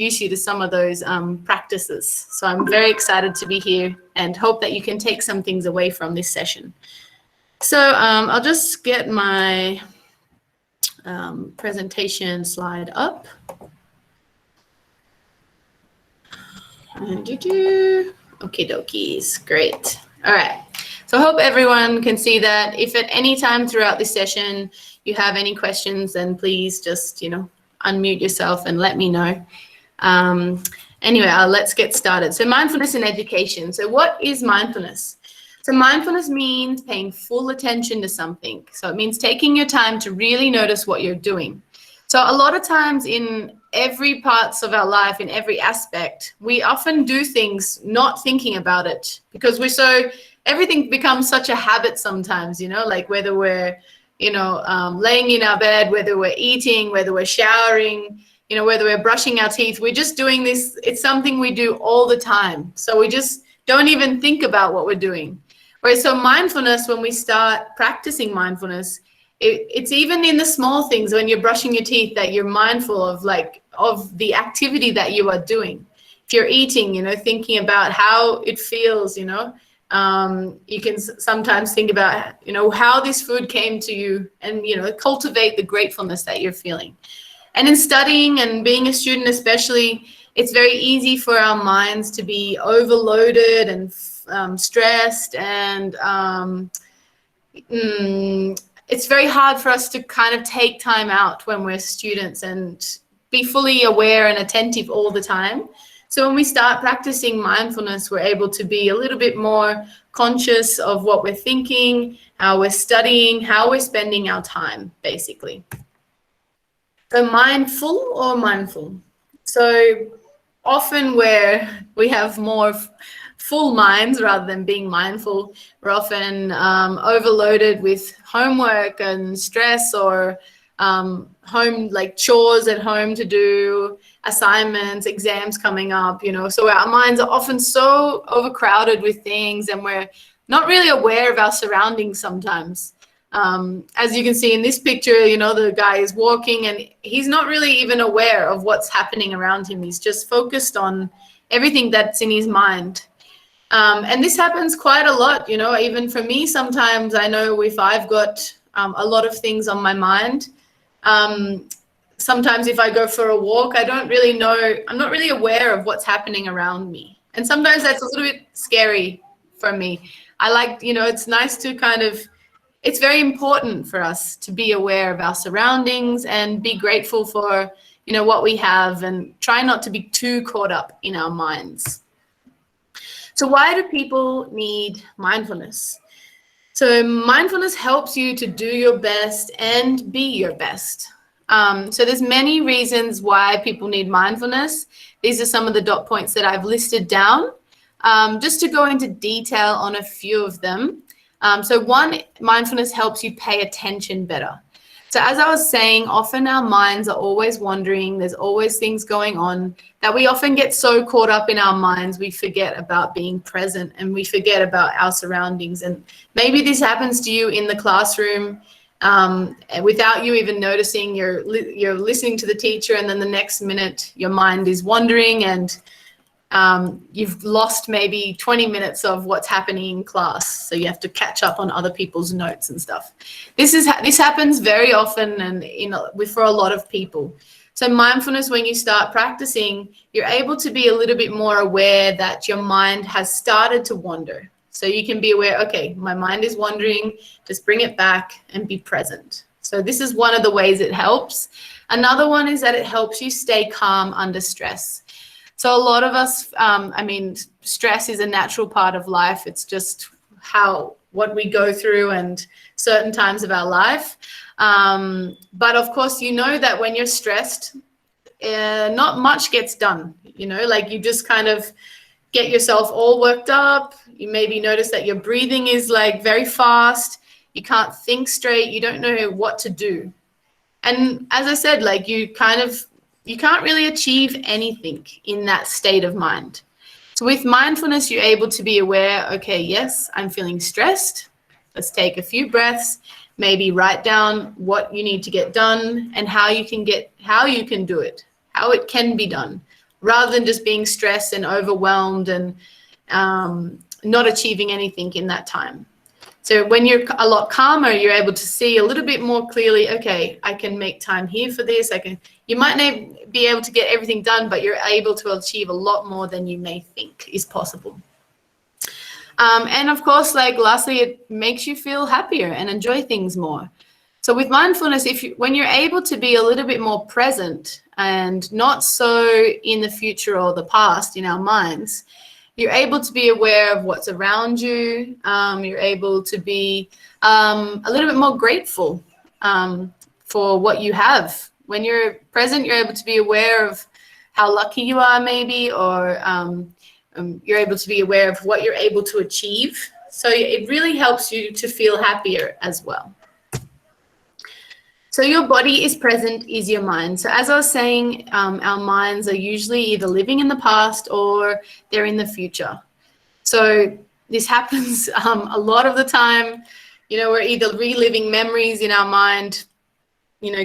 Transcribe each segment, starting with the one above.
you to some of those practices. So I'm very excited to be here and hope that you can take some things away from this session. So I'll just get my presentation slide up. And okie dokies, great. All right, so I hope everyone can see that. If at any time throughout this session you have any questions, then please just, unmute yourself and let me know. Anyway, let's get started. So mindfulness in education. So what is mindfulness? So mindfulness means paying full attention to something. So it means taking your time to really notice what you're doing. So a lot of times in every parts of our life, in every aspect, we often do things not thinking about it because everything becomes such a habit sometimes, like whether we're, laying in our bed, whether we're eating, whether we're showering, whether we're brushing our teeth, we're just doing this. It's something we do all the time. So we just don't even think about what we're doing. Right? So mindfulness, when we start practicing mindfulness, it's even in the small things when you're brushing your teeth that you're mindful of the activity that you are doing. If you're eating, thinking about how it feels, you can sometimes think about, how this food came to you and, cultivate the gratefulness that you're feeling. And in studying and being a student especially, it's very easy for our minds to be overloaded and stressed, and it's very hard for us to kind of take time out when we're students and be fully aware and attentive all the time. So when we start practicing mindfulness, we're able to be a little bit more conscious of what we're thinking, how we're studying, how we're spending our time, basically. So mindful or mindful? So often where we have more full minds rather than being mindful, we're often overloaded with homework and stress, or chores at home to do, assignments, exams coming up, so our minds are often so overcrowded with things and we're not really aware of our surroundings sometimes. As you can see in this picture, the guy is walking and he's not really even aware of what's happening around him. He's just focused on everything that's in his mind. And this happens quite a lot, even for me sometimes. I know if I've got a lot of things on my mind, sometimes if I go for a walk, I'm not really aware of what's happening around me. And sometimes that's a little bit scary for me. I like, it's nice to it's very important for us to be aware of our surroundings and be grateful for, what we have, and try not to be too caught up in our minds. So why do people need mindfulness? So mindfulness helps you to do your best and be your best. So there's many reasons why people need mindfulness. These are some of the dot points that I've listed down. Just to go into detail on a few of them. So one, mindfulness helps you pay attention better. So as I was saying, often our minds are always wandering. There's always things going on that we often get so caught up in our minds, we forget about being present and we forget about our surroundings. And maybe this happens to you in the classroom without you even noticing. You're listening to the teacher and then the next minute your mind is wandering and you've lost maybe 20 minutes of what's happening in class, so you have to catch up on other people's notes and stuff. This happens very often, and for a lot of people. So mindfulness, when you start practicing, you're able to be a little bit more aware that your mind has started to wander. So you can be aware, okay, my mind is wandering, just bring it back and be present. So this is one of the ways it helps. Another one is that it helps you stay calm under stress. So a lot of us, stress is a natural part of life. It's just what we go through and certain times of our life. But of course, that when you're stressed, not much gets done. You just kind of get yourself all worked up. You maybe notice that your breathing is very fast. You can't think straight. You don't know what to do. And as I said, you can't really achieve anything in that state of mind. So with mindfulness, you're able to be aware, okay, yes, I'm feeling stressed. Let's take a few breaths, maybe write down what you need to get done and how you can do it, how it can be done. rather than just being stressed and overwhelmed and not achieving anything in that time. So when you're a lot calmer, you're able to see a little bit more clearly, okay, I can make time here for this. You might not be able to get everything done, but you're able to achieve a lot more than you may think is possible. And of course, like lastly, it makes you feel happier and enjoy things more. So with mindfulness, when you're able to be a little bit more present and not so in the future or the past in our minds, you're able to be aware of what's around you. You're able to be a little bit more grateful for what you have. When you're present, you're able to be aware of how lucky you are maybe, or you're able to be aware of what you're able to achieve. So it really helps you to feel happier as well. So your body is present is your mind. So as I was saying, our minds are usually either living in the past or they're in the future. So this happens a lot of the time. We're either reliving memories in our mind,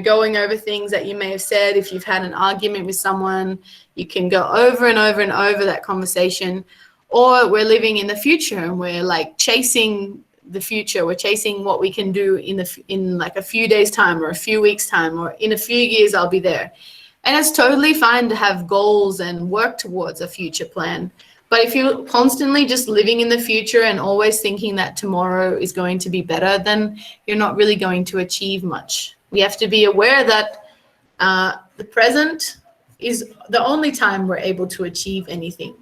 going over things that you may have said. If you've had an argument with someone, you can go over and over and over that conversation. Or we're living in the future and we're like chasing the future. We're chasing what we can do in like a few days time or a few weeks time, or in a few years I'll be there. And it's totally fine to have goals and work towards a future plan. But if you're constantly just living in the future and always thinking that tomorrow is going to be better, then you're not really going to achieve much. We have to be aware that the present is the only time we're able to achieve anything.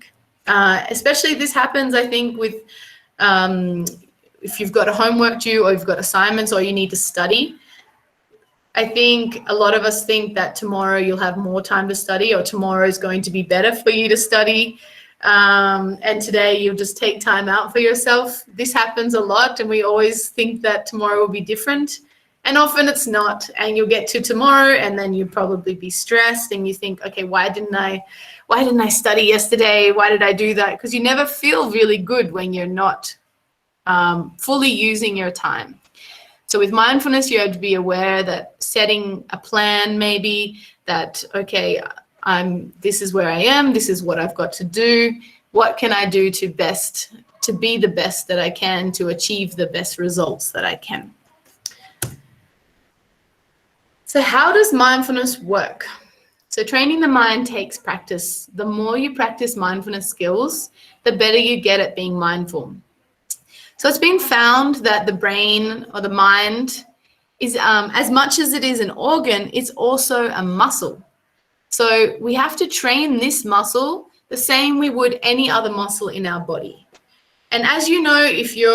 Especially this happens, I think, with if you've got a homework due or you've got assignments or you need to study. I think a lot of us think that tomorrow you'll have more time to study, or tomorrow is going to be better for you to study. And today you'll just take time out for yourself. This happens a lot, and we always think that tomorrow will be different. And often it's not. And you'll get to tomorrow and then you'll probably be stressed and you think, okay, why didn't I study yesterday? Why did I do that? Because you never feel really good when you're not fully using your time. So with mindfulness, you have to be aware that setting a plan, maybe that, okay, this is where I am, this is what I've got to do. What can I do to be the best that I can, to achieve the best results that I can? So how does mindfulness work? So training the mind takes practice. The more you practice mindfulness skills, the better you get at being mindful. So it's been found that the brain or the mind is, as much as it is an organ, it's also a muscle. So we have to train this muscle the same we would any other muscle in our body. And as you know, if you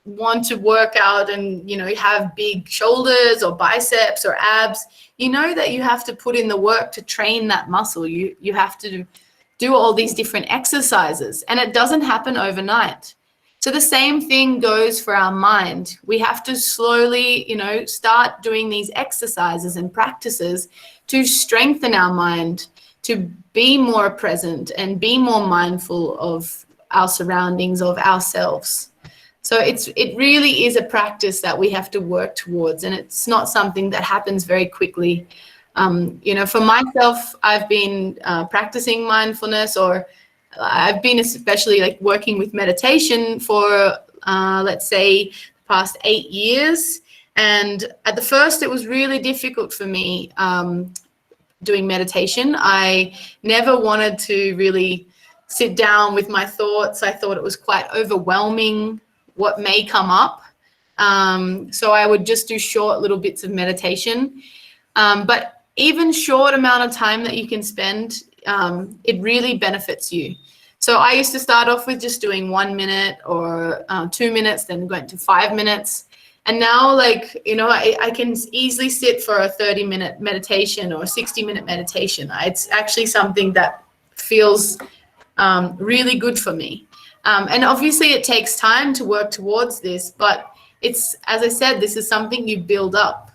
want to work out and you have big shoulders or biceps or abs, you know that you have to put in the work to train that muscle. You have to do all these different exercises, and it doesn't happen overnight. So the same thing goes for our mind. We have to slowly, start doing these exercises and practices to strengthen our mind, to be more present and be more mindful of our surroundings, of ourselves. So it really is a practice that we have to work towards, and it's not something that happens very quickly. For myself, I've been practicing mindfulness, or I've been especially like working with meditation for, let's say, the past 8 years. And at the first, it was really difficult for me doing meditation. I never wanted to really sit down with my thoughts. I thought it was quite overwhelming what may come up. So I would just do short little bits of meditation. But even short amount of time that you can spend, it really benefits you. So I used to start off with just doing 1 minute or 2 minutes, then going to 5 minutes. And now, I can easily sit for a 30-minute meditation or a 60-minute meditation. It's actually something that feels really good for me. And obviously it takes time to work towards this, but it's, as I said, this is something you build up.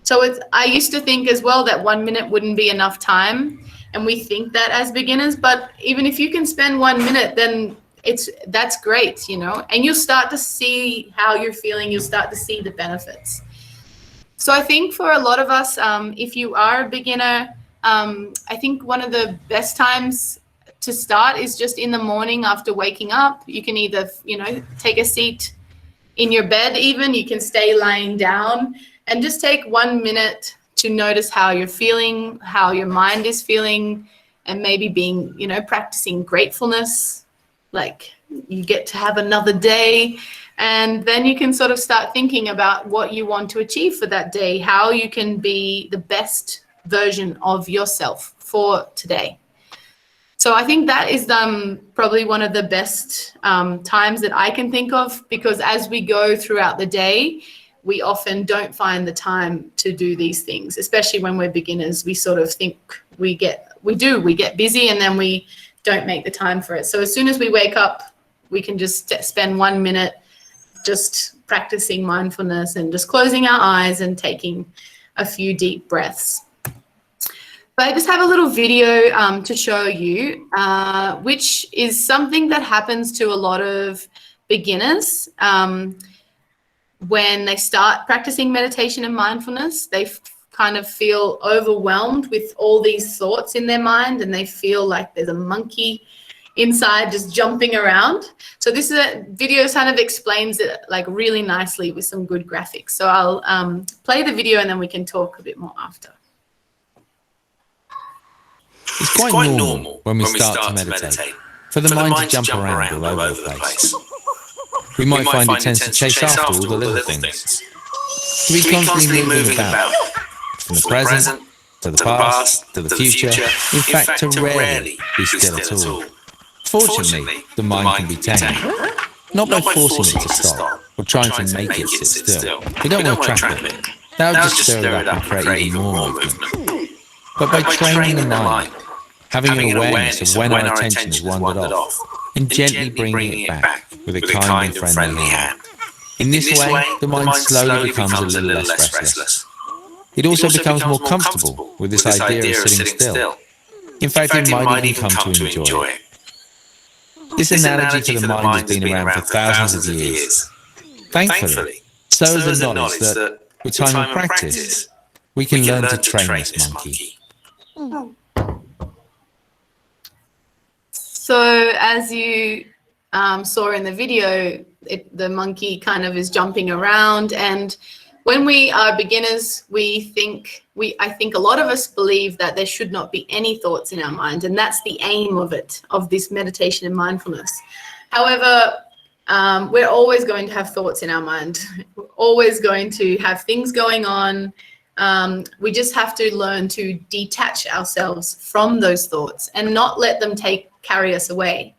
So I used to think as well that 1 minute wouldn't be enough time. And we think that as beginners, but even if you can spend 1 minute, then that's great, and you'll start to see how you're feeling. You'll start to see the benefits. So I think for a lot of us, if you are a beginner, I think one of the best times to start is just in the morning after waking up. You can either, take a seat in your bed even, you can stay lying down and just take 1 minute to notice how you're feeling, how your mind is feeling, and maybe being, practicing gratefulness, like you get to have another day. And then you can sort of start thinking about what you want to achieve for that day, how you can be the best version of yourself for today. So I think that is probably one of the best times that I can think of, because as we go throughout the day, we often don't find the time to do these things, especially when we're beginners. We sort of think we get busy and then we don't make the time for it. So as soon as we wake up, we can just spend 1 minute just practicing mindfulness and just closing our eyes and taking a few deep breaths. But I just have a little video to show you, which is something that happens to a lot of beginners when they start practicing meditation and mindfulness. They kind of feel overwhelmed with all these thoughts in their mind, and they feel like there's a monkey inside just jumping around. So this is a video kind of explains it like really nicely with some good graphics. So I'll play the video and then we can talk a bit more after. It's quite normal when we start to meditate for the mind to jump around all over the place. We might find it tends to chase after all the little things, to be constantly moving about, from the present to the past to the future, in fact to rarely be still at all. Fortunately, the mind can be tamed, not by forcing it to stop or trying to make it sit still. We don't want to trap it. That would just stir it up and create even more movement. But by training the mind, having an awareness of when our attention has wandered off, and gently bringing it back with a kind and friendly hand. In this way, the mind slowly becomes a little less restless. It also becomes more comfortable with this idea of sitting still. In fact, it might even come to enjoy it. This analogy for the mind has been around for thousands of years. Thankfully, so is the knowledge that, with time and practice, we can learn to train this monkey. So as you saw in the video, the monkey kind of is jumping around, and when we are beginners, I think a lot of us believe that there should not be any thoughts in our mind, and that's the aim of this meditation and mindfulness. However, we're always going to have thoughts in our mind. We're always going to have things going on. We just have to learn to detach ourselves from those thoughts and not let them carry us away.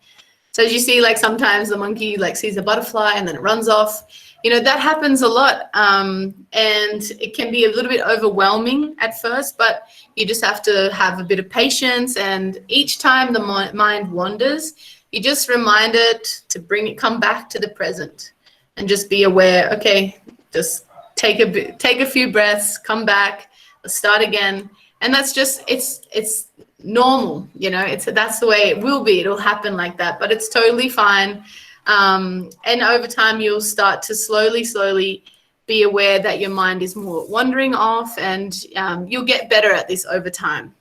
So as you see, like sometimes the monkey sees a butterfly and then it runs off. That happens a lot, and it can be a little bit overwhelming at first, but you just have to have a bit of patience. And each time the mind wanders, you just remind it to come back to the present and just be aware. Okay, just take a few breaths, come back, let's start again. And that's just, it's normal, that's the way it will be. It'll happen like that, but it's totally fine. And over time, you'll start to slowly be aware that your mind is more wandering off, and you'll get better at this over time.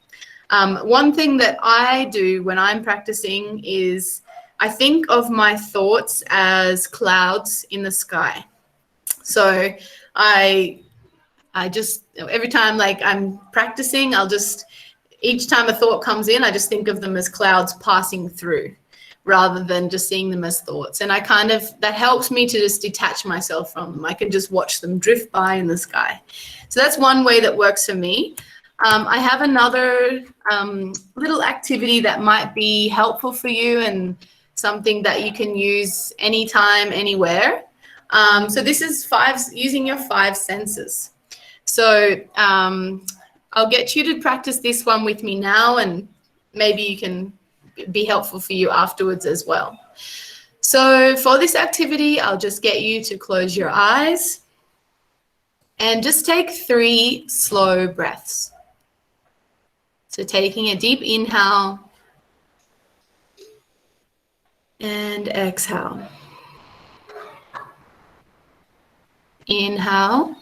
One thing that I do when I'm practicing is I think of my thoughts as clouds in the sky. So I just, every time I'm practicing, each time a thought comes in, I just think of them as clouds passing through, rather than just seeing them as thoughts. And that helps me to just detach myself from them. I can just watch them drift by in the sky. So that's one way that works for me. I have another little activity that might be helpful for you and something that you can use anytime, anywhere. So this is using your 5 senses. So I'll get you to practice this one with me now, and maybe you can be helpful for you afterwards as well. So for this activity, I'll just get you to close your eyes and just take 3 slow breaths. So taking a deep inhale and exhale. Inhale.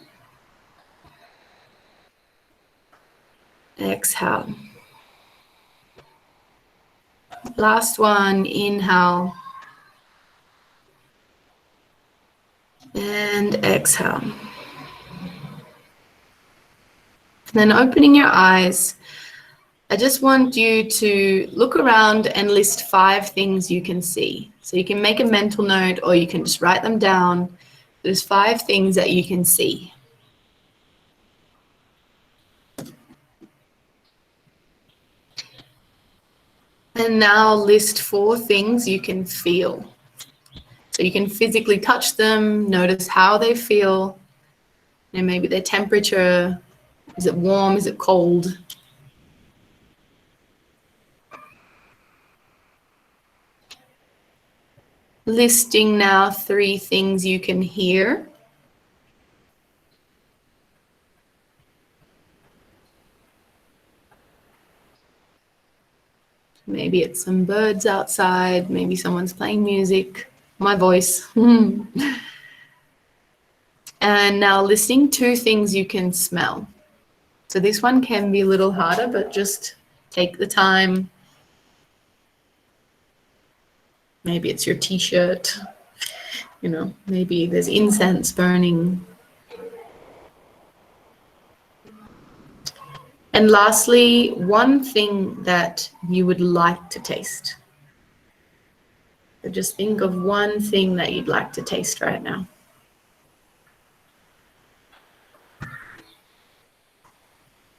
Exhale. Last one, inhale. And exhale. And then opening your eyes, I just want you to look around and list 5 things you can see. So you can make a mental note or you can just write them down. There's 5 things that you can see. And now list 4 things you can feel. So you can physically touch them, notice how they feel, and maybe their temperature. Is it warm? Is it cold? Listing now 3 things you can hear. Maybe it's some birds outside, maybe someone's playing music, my voice. And now listing 2 things you can smell. So this one can be a little harder, but just take the time. Maybe it's your t-shirt, maybe there's incense burning. And lastly, 1 thing that you would like to taste. So just think of 1 thing that you'd like to taste right now.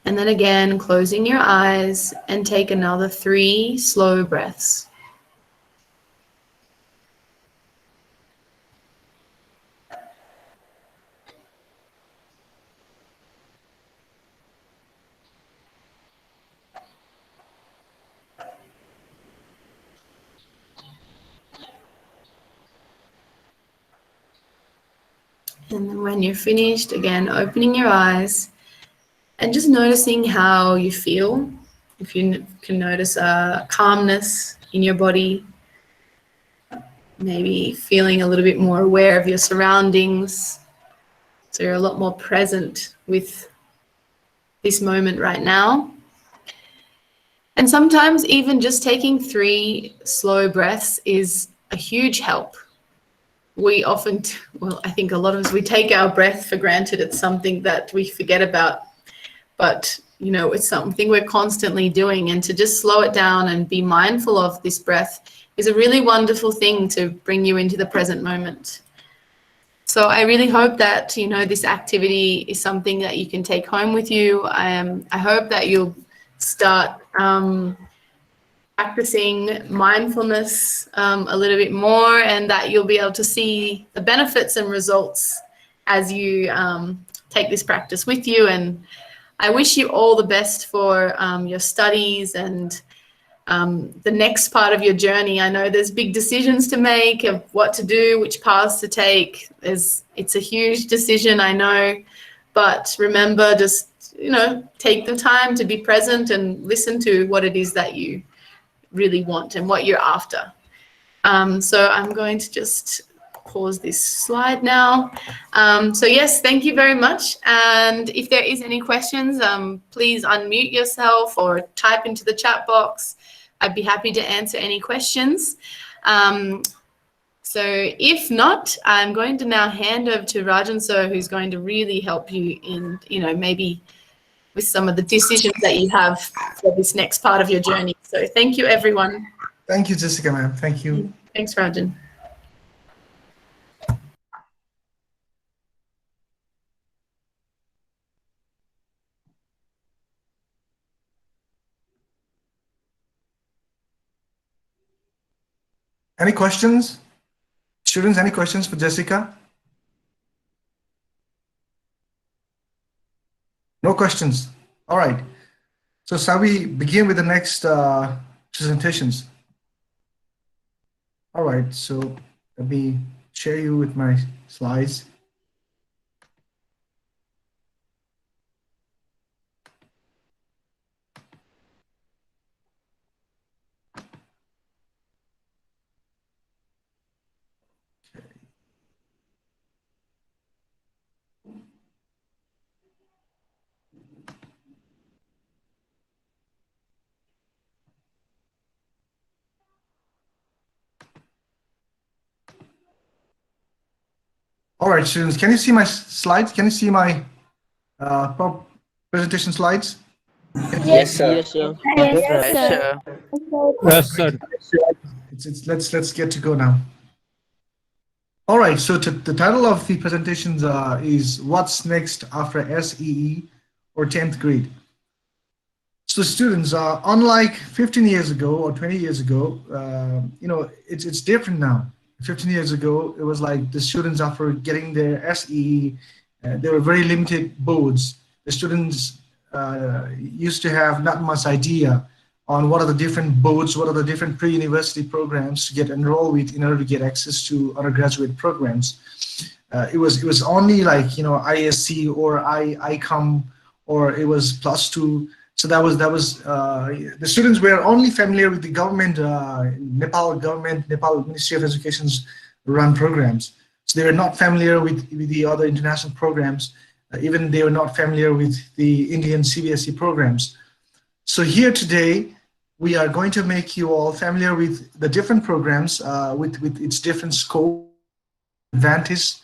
And then again, closing your eyes and take another 3 slow breaths. And then when you're finished, again, opening your eyes and just noticing how you feel. If you can notice a calmness in your body, maybe feeling a little bit more aware of your surroundings. So you're a lot more present with this moment right now. And sometimes even just taking 3 slow breaths is a huge help. We often, I think a lot of us, we take our breath for granted. It's something that we forget about, but it's something we're constantly doing. And to just slow it down and be mindful of this breath is a really wonderful thing to bring you into the present moment. So I really hope that, this activity is something that you can take home with you. I hope that you'll start practicing mindfulness a little bit more, and that you'll be able to see the benefits and results as you take this practice with you. And I wish you all the best for your studies and the next part of your journey. I know there's big decisions to make of what to do, which paths to take. It's a huge decision, I know, but remember, just take the time to be present and listen to what it is that you really want and what you're after. So I'm going to just pause this slide now. So yes, thank you very much. And if there is any questions, please unmute yourself or type into the chat box. I'd be happy to answer any questions. So if not, I'm going to now hand over to Rajan sir, who's going to really help you in, maybe with some of the decisions that you have for this next part of your journey. So thank you, everyone. Thank you, Jessica, ma'am. Thank you. Thanks, Rajan. Any questions? Students, any questions for Jessica? No questions. All right. So shall we begin with the next presentations? All right. So let me share you with my slides. All right, students, can you see my slides? Can you see my presentation slides? Yes, sir. Yes, sir. Yes, sir. Yes, sir. Let's get to go now. All right, so the title of the presentations is What's Next After S.E.E. or 10th grade. So students, unlike 15 years ago or 20 years ago, it's different now. 15 years ago, it was like the students, after getting their S.E.E., there were very limited boards. The students used to have not much idea on what are the different boards, what are the different pre-university programs to get enrolled with in order to get access to undergraduate programs. It was only like, ISC or ICOM, or it was +2. So that was the students were only familiar with the government, Nepal Ministry of Education's run programs. So they were not familiar with the other international programs. Even they were not familiar with the Indian CBSE programs. So here today, we are going to make you all familiar with the different programs, with its different scope, advantage,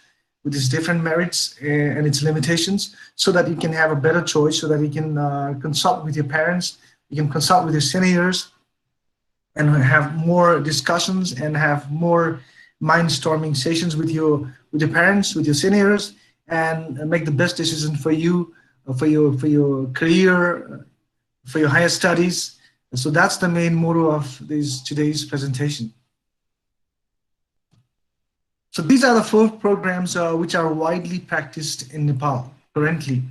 with its different merits and its limitations, so that you can have a better choice, so that you can consult with your parents, you can consult with your seniors, and have more discussions and have more mind-storming sessions with your parents, with your seniors, and make the best decision for you, for your career, for your higher studies. So that's the main motto of today's presentation. So these are the 4 programs which are widely practiced in Nepal currently.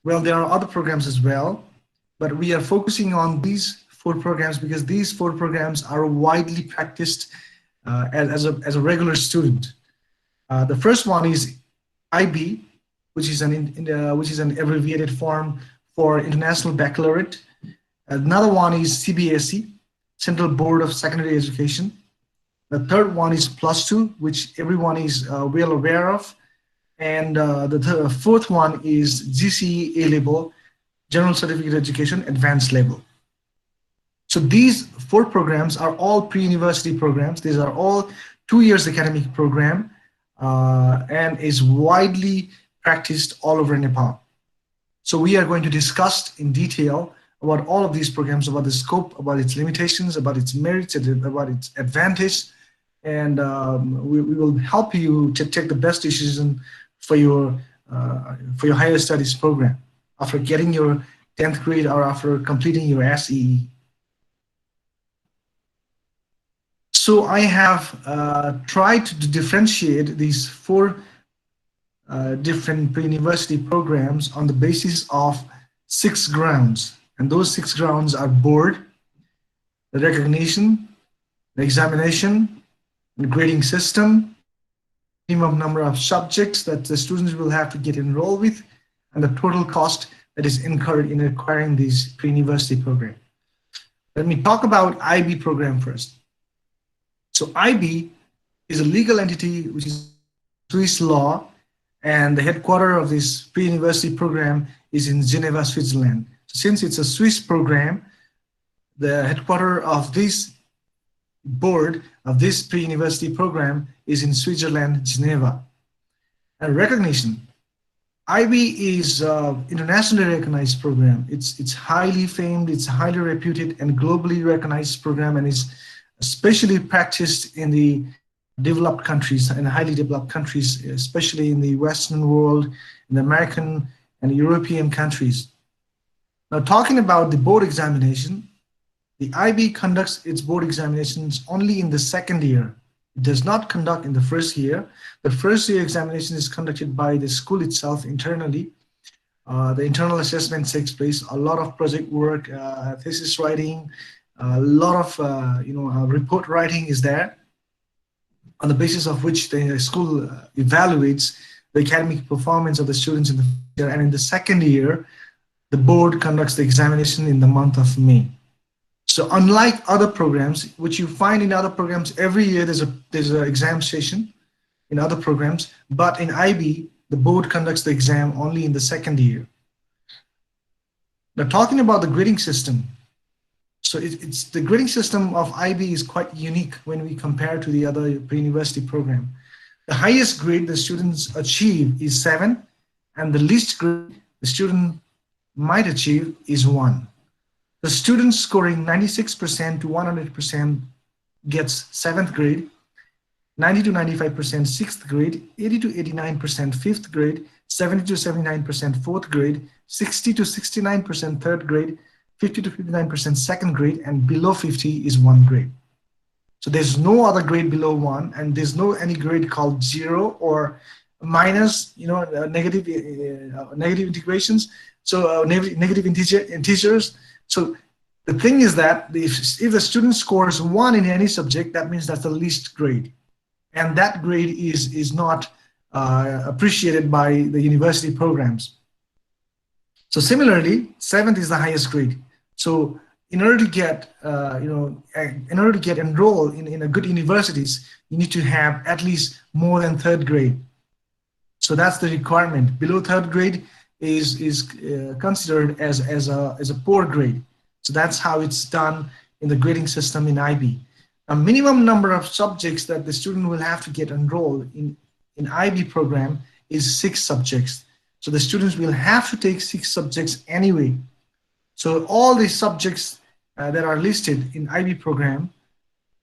Well, there are other programs as well, but we are focusing on these 4 programs because these 4 programs are widely practiced as a regular student. The first one is IB, which is an abbreviated form for International Baccalaureate. Another one is CBSE, Central Board of Secondary Education. The third one is +2, which everyone is well aware of. And the fourth one is GCE A-Level, General Certificate Education, Advanced Level. So these 4 programs are all pre-university programs. These are all 2 years academic program and is widely practiced all over Nepal. So we are going to discuss in detail about all of these programs, about the scope, about its limitations, about its merits, about its advantage, and we will help you to take the best decision for your higher studies program after getting your 10th grade or after completing your S.E.E. So I have tried to differentiate these 4 different pre-university programs on the basis of 6 grounds. And those 6 grounds are board, the recognition, the examination, the grading system, minimum number of subjects that the students will have to get enrolled with, and the total cost that is incurred in acquiring these pre-university program. Let me talk about IB program first. So IB is a legal entity which is Swiss law, and the headquarters of this pre-university program is in Geneva, Switzerland. Since it's a Swiss program, the headquarters of this board of this pre-university program is in Switzerland, Geneva. And recognition. IB is internationally recognized program. It's highly famed, it's highly reputed and globally recognized program, and is especially practiced in the developed countries and highly developed countries, especially in the Western world, in the American and European countries. Now, talking about the board examination, the IB conducts its board examinations only in the second year. It does not conduct in the first year. The first year examination is conducted by the school itself internally. The internal assessment takes place, a lot of project work, thesis writing, a lot of report writing is there, on the basis of which the school evaluates the academic performance of the students in the first year. And in the second year, the board conducts the examination in the month of May. So unlike other programs, which you find in other programs, every year there's an exam session in other programs, but in IB, the board conducts the exam only in the second year. Now, talking about the grading system. So it's the grading system of IB is quite unique when we compare to the other pre-university program. The highest grade the students achieve is 7, and the least grade the student might achieve is 1. The student scoring 96% to 100% gets 7th grade, 90 to 95% 6th grade, 80 to 89% 5th grade, 70 to 79% 4th grade, 60 to 69% 3rd grade, 50 to 59% 2nd grade, and below 50 is 1 grade. So there's no other grade below 1, and there's no any grade called 0 or minus, negative integrations. So negative integers. So the thing is that if the student scores 1 in any subject, that means that's the least grade, and that grade is not appreciated by the university programs. So similarly, 7th is the highest grade. So in order to get enrolled in a good universities, you need to have at least more than 3rd grade. So that's the requirement. Below 3rd grade is considered as a poor grade. So that's how it's done in the grading system in IB. A minimum number of subjects that the student will have to get enrolled in IB program is 6 subjects. So the students will have to take 6 subjects anyway. So all the subjects that are listed in IB program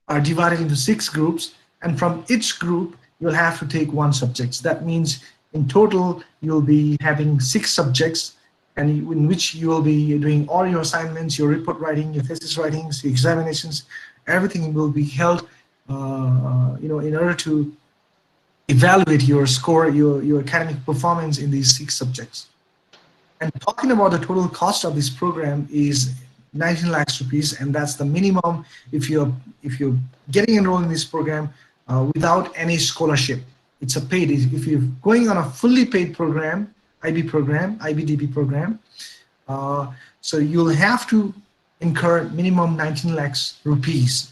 are divided into 6 groups, and from each group you'll have to take 1 subject. So that means in total you'll be having 6 subjects, and in which you will be doing all your assignments, your report writing, your thesis writings, your examinations. Everything will be held, in order to evaluate your score, your academic performance in these 6 subjects. And talking about the total cost of this program is 19 lakhs rupees, and that's the minimum if you're getting enrolled in this program without any scholarship. It's a paid. If you're going on a fully paid program, IBDP program, so you'll have to incur minimum 19 lakhs rupees.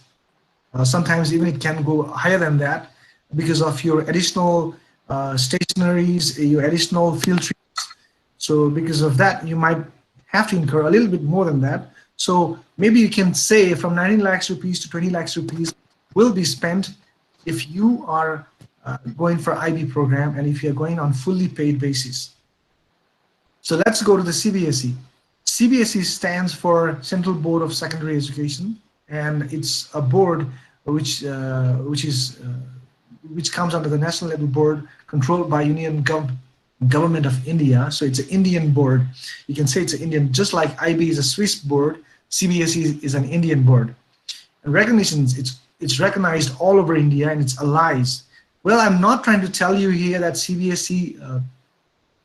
Sometimes even it can go higher than that because of your additional stationaries, your additional field trips. So because of that, you might have to incur a little bit more than that. So maybe you can say from 19 lakhs rupees to 20 lakhs rupees will be spent if you are going for IB program and if you're going on fully paid basis. So let's go to the CBSE. CBSE stands for Central Board of Secondary Education, and it's a board which comes under the national level board controlled by Union Government of India. So it's an Indian board. You can say it's an Indian, just like IB is a Swiss board, CBSE is an Indian board. And recognitions, it's recognized all over India and it's allies. Well, I'm not trying to tell you here that CBSE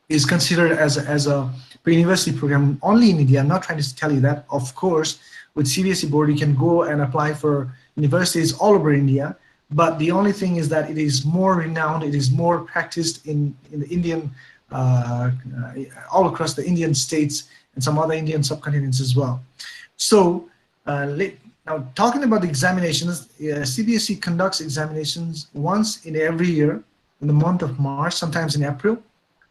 is considered as a pre-university program only in India. I'm not trying to tell you that. Of course, with CBSE board, you can go and apply for universities all over India. But the only thing is that it is more renowned, it is more practiced in the Indian, all across the Indian states and some other Indian subcontinents as well. So now talking about the examinations, CBSE conducts examinations once in every year in the month of March, sometimes in April.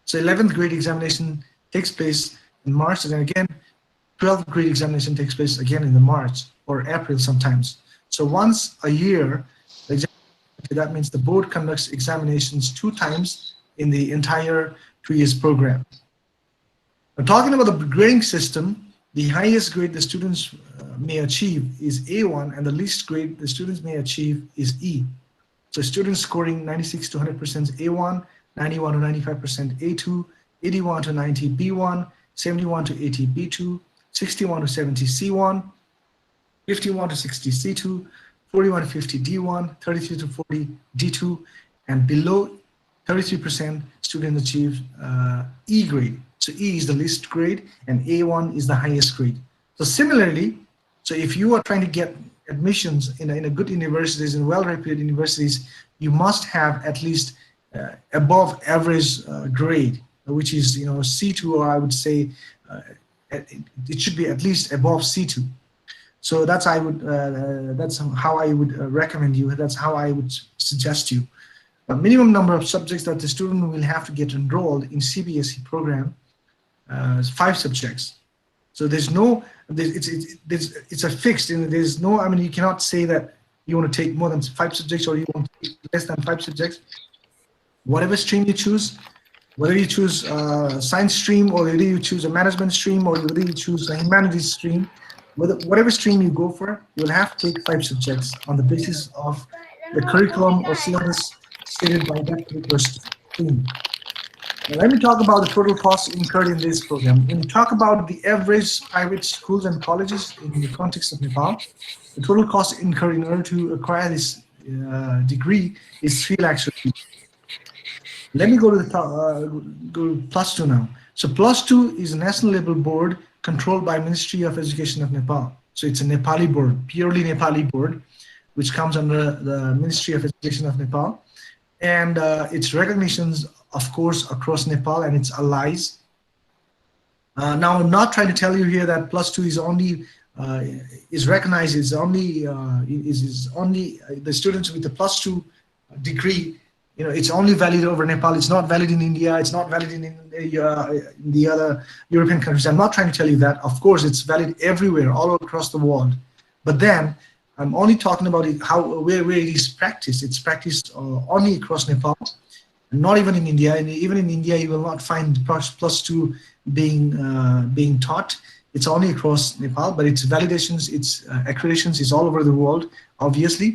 So 11th grade examination takes place in March, and then again 12th grade examination takes place again in the March or April sometimes. So once a year, that means the board conducts examinations 2 times in the entire 2 years program. Now, talking about the grading system, the highest grade the students may achieve is A1, and the least grade the students may achieve is E. So students scoring 96 to 100% A1, 91 to 95% A2, 81 to 90 B1, 71 to 80 B2, 61 to 70 C1, 51 to 60 C2, 41 to 50 D1, 33 to 40 D2, and below 33% students achieve E grade. So E is the least grade and A1 is the highest grade. So similarly, so if you are trying to get admissions in a good universities and well-reputed universities, you must have at least above average grade, which is C2, or I would say it should be at least above C2. So that's how I would recommend you. That's how I would suggest you. A minimum number of subjects that the student will have to get enrolled in CBSE program is 5 subjects. So there's no, it's a fixed, and there's no, you cannot say that you want to take more than 5 subjects or you want to take less than 5 subjects. whatever stream you choose, whether you choose a science stream or whether you choose a management stream or whether you choose a humanities stream, whatever stream you go for, you'll have to take 5 subjects on the basis of the curriculum or syllabus stated by that particular stream. Now, let me talk about the total cost incurred in this program. When you talk about the average private schools and colleges in the context of Nepal, the total cost incurred in order to acquire this degree is 3 lakhs rupees. Let me go to the go to +2 now. So +2 is a national level board controlled by Ministry of Education of Nepal. So it's a Nepali board, purely Nepali board, which comes under the Ministry of Education of Nepal. And its recognitions, of course, across Nepal and its allies. Now, I'm not trying to tell you here that +2 is only is recognized is only the students with the +2 degree. You know, it's only valid over Nepal. It's not valid in India. It's not valid in the other European countries. I'm not trying to tell you that. Of course, it's valid everywhere, all across the world. But then, I'm only talking about it, where it is practiced. It's practiced only across Nepal, and not even in India. And even in India, you will not find +2 being taught. It's only across Nepal, but its validations, its accreditations is all over the world, obviously.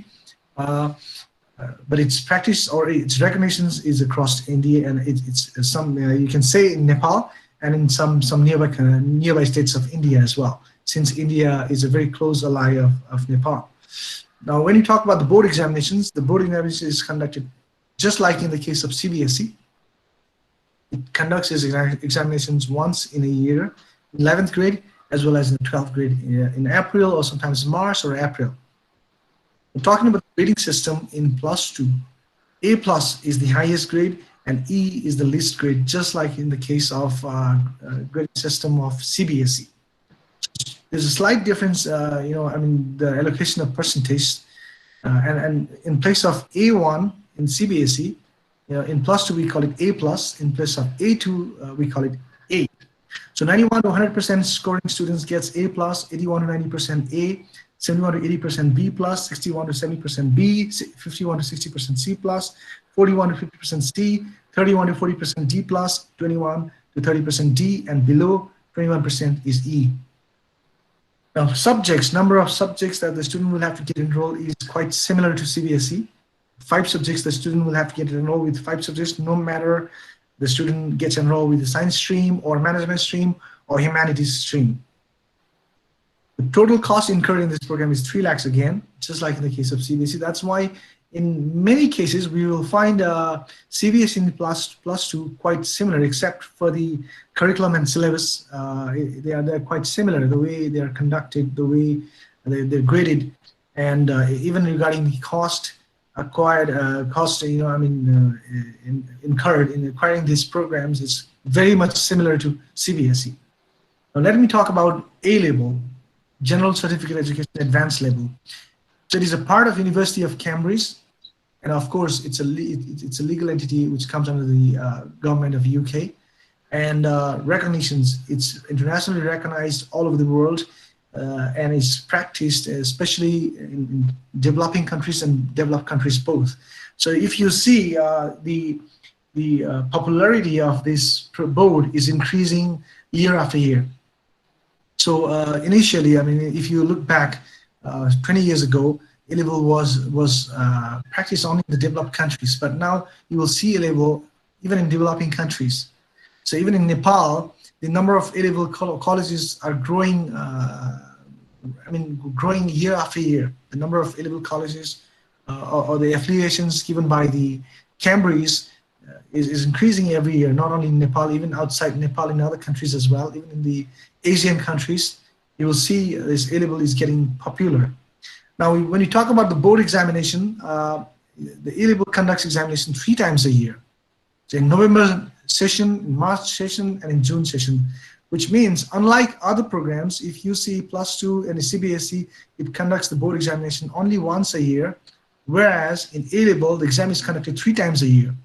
But its practice or its recognitions is across India, and it's some you can say in Nepal and in some nearby states of India as well, since India is a very close ally of Nepal. Now, when you talk about the board examinations is conducted just like in the case of CBSE. It conducts its examinations once in a year, 11th grade as well as in the 12th grade in April or sometimes March or April. We're talking about the grading system in +2. A+ is the highest grade and E is the least grade, just like in the case of grading system of CBSE. There's a slight difference, the allocation of percentage, and in place of A1 in CBSE, in +2 we call it A+, in place of A2 we call it A. So 91 to 100% scoring students gets A+, 81 to 90% A, 71 to 80% B+, 61 to 70% B, 51 to 60% C+, 41 to 50% C, 31 to 40% D+, 21 to 30% D, and below 21% is E. Now, number of subjects that the student will have to get enrolled is quite similar to CBSE. 5 subjects, the student will have to get enrolled with 5 subjects, no matter the student gets enrolled with the science stream or management stream or humanities stream. The total cost incurred in this program is 3 lakhs again, just like in the case of CBSE. That's why in many cases we will find CBSE in +2 quite similar, except for the curriculum and syllabus. They're quite similar, the way they are conducted, the way they're graded, and even regarding the cost incurred in acquiring these programs is very much similar to CBSE. Now let me talk about A-level, General Certificate Education Advanced Level. So it is a part of University of Cambridge, and of course it's a legal entity which comes under the government of UK, and recognitions. It's internationally recognized all over the world, and it's practiced especially in developing countries and developed countries both. So if you see the popularity of this board is increasing year after year. So initially, I mean, if you look back 20 years ago, A-level was practiced only in the developed countries, but now you will see A-level even in developing countries. So even in Nepal, the number of A-level colleges are growing, growing year after year. The number of A-level colleges or the affiliations given by the Cambridge is increasing every year, not only in Nepal, even outside Nepal, in other countries as well, even in the Asian countries, you will see this A-level is getting popular. Now, when you talk about the board examination, the A-level conducts examination 3 times a year. So in November session, in March session, and in June session, which means unlike other programs, if you see +2 and a CBSE, it conducts the board examination only once a year, whereas in A-level, the exam is conducted 3 times a year,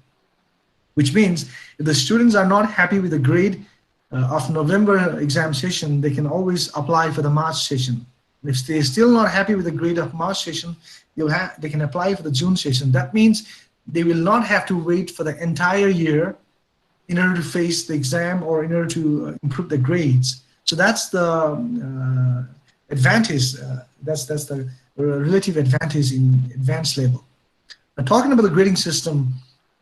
which means if the students are not happy with the grade of November exam session, they can always apply for the March session. If they're still not happy with the grade of March session, they can apply for the June session. That means they will not have to wait for the entire year in order to face the exam or in order to improve the grades. So that's the advantage. That's the relative advantage in advanced level. Now, talking about the grading system,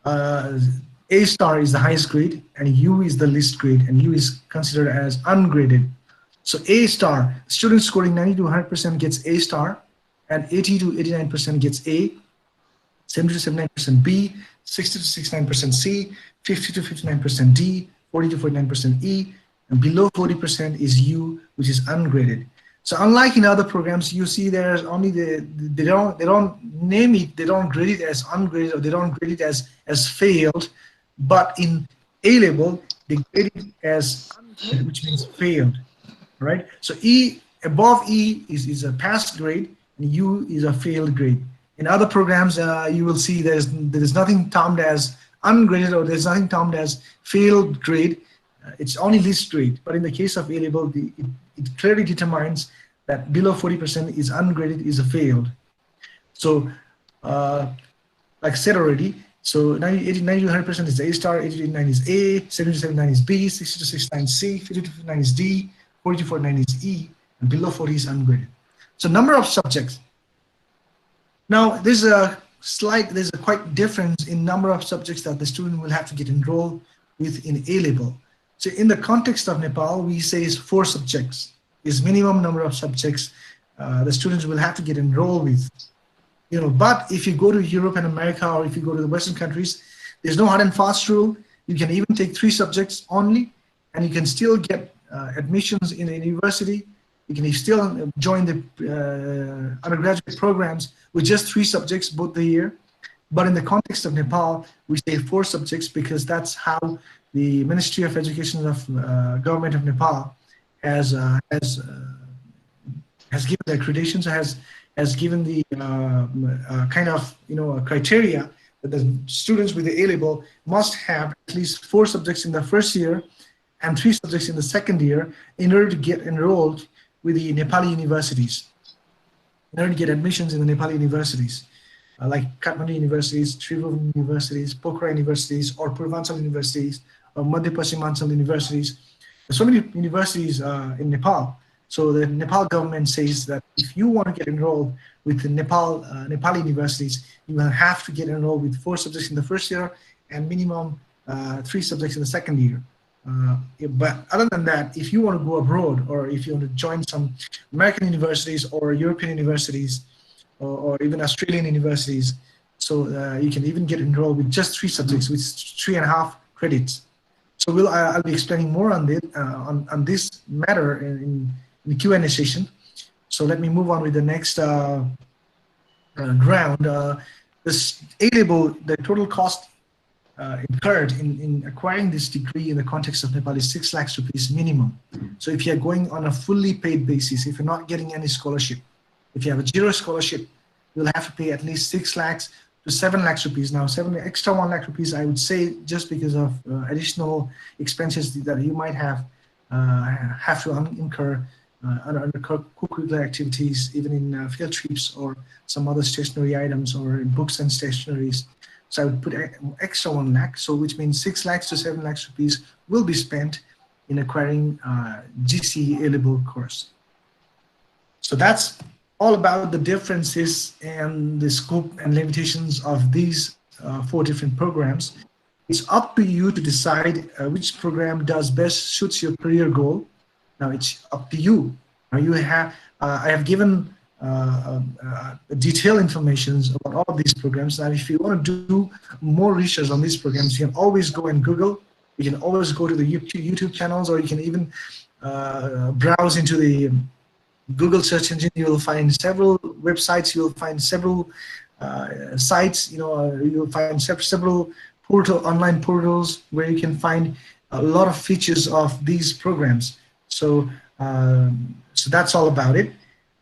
A star is the highest grade and U is the least grade, and U is considered as ungraded. So A star, students scoring 90 to 100% gets A star, and 80 to 89% gets A, 70 to 79% B, 60 to 69% C, 50 to 59% D, 40 to 49% E, and below 40% is U, which is ungraded. So unlike in other programs, you see there's only they don't name it, they don't grade it as ungraded, or they don't grade it as failed, but in A level they grade it as ungraded, which means failed, right? So E, above E is a passed grade, and U is a failed grade. In other programs, you will see there is nothing termed as ungraded, or there's nothing termed as failed grade. It's only least grade. But in the case of A level, it clearly determines that below 40% is ungraded, is a failed. So, like I said already, so 90 to 100% is A star, 80 to 89 is A, 70 to 79 is B, 60 to 69 C, 50 to 59 is D, 40 to 49 is E, and below 40 is ungraded. So number of subjects. Now, there's a quite difference in number of subjects that the student will have to get enrolled with in A level. So in the context of Nepal, we say is 4 subjects is minimum number of subjects the students will have to get enrolled with. You know, but if you go to Europe and America, or if you go to the Western countries, there's no hard and fast rule. You can even take 3 subjects only, and you can still get admissions in a university. You can still join the undergraduate programs with just 3 subjects both the year. But in the context of Nepal, we say 4 subjects because that's how the Ministry of Education of Government of Nepal has given the accreditation, has given the kind of criteria that the students with the A level must have at least 4 subjects in the first year and 3 subjects in the second year in order to get enrolled with the Nepali universities, in order to get admissions in the Nepali universities, like Kathmandu universities, Tribhuvan universities, Pokhara universities, or Purvanchal universities, or Madhya Paschimachal universities. There's so many universities in Nepal. So the Nepal government says that if you want to get enrolled with the Nepali universities, you will have to get enrolled with 4 subjects in the first year and minimum 3 subjects in the second year. But other than that, if you want to go abroad, or if you want to join some American universities or European universities, or even Australian universities, so you can even get enrolled with just 3 subjects, with 3.5 credits. So I'll be explaining more on this matter in the Q&A session. So let me move on with the next ground. This A level, the total cost incurred in acquiring this degree in the context of Nepal is 6 lakhs rupees minimum. So if you're going on a fully paid basis, if you're not getting any scholarship, if you have a 0 scholarship, you'll have to pay at least 6 lakhs to 7 lakhs rupees. Now, 1 lakh rupees, I would say, just because of additional expenses that you might have to incur under co-curricular activities, even in field trips or some other stationery items, or in books and stationeries. So I would put extra 1 lakh, so which means 6 lakhs to 7 lakhs rupees will be spent in acquiring GCE A-level course. So that's all about the differences and the scope and limitations of these 4 different programs. It's up to you to decide which program does best suits your career goal. Now it's up to you. Now I have given detailed information about all of these programs. Now, if you want to do more research on these programs, you can always go and Google. You can always go to the YouTube channels, or you can even browse into the Google search engine. You will find several websites. You will find several sites. You'll find several online portals where you can find a lot of features of these programs. So that's all about it.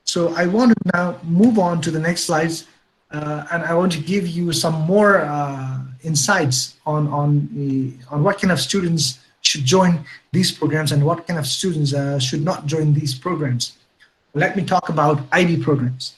So I want to now move on to the next slides, and I want to give you some more insights on what kind of students should join these programs and what kind of students should not join these programs. Let me talk about IB programs.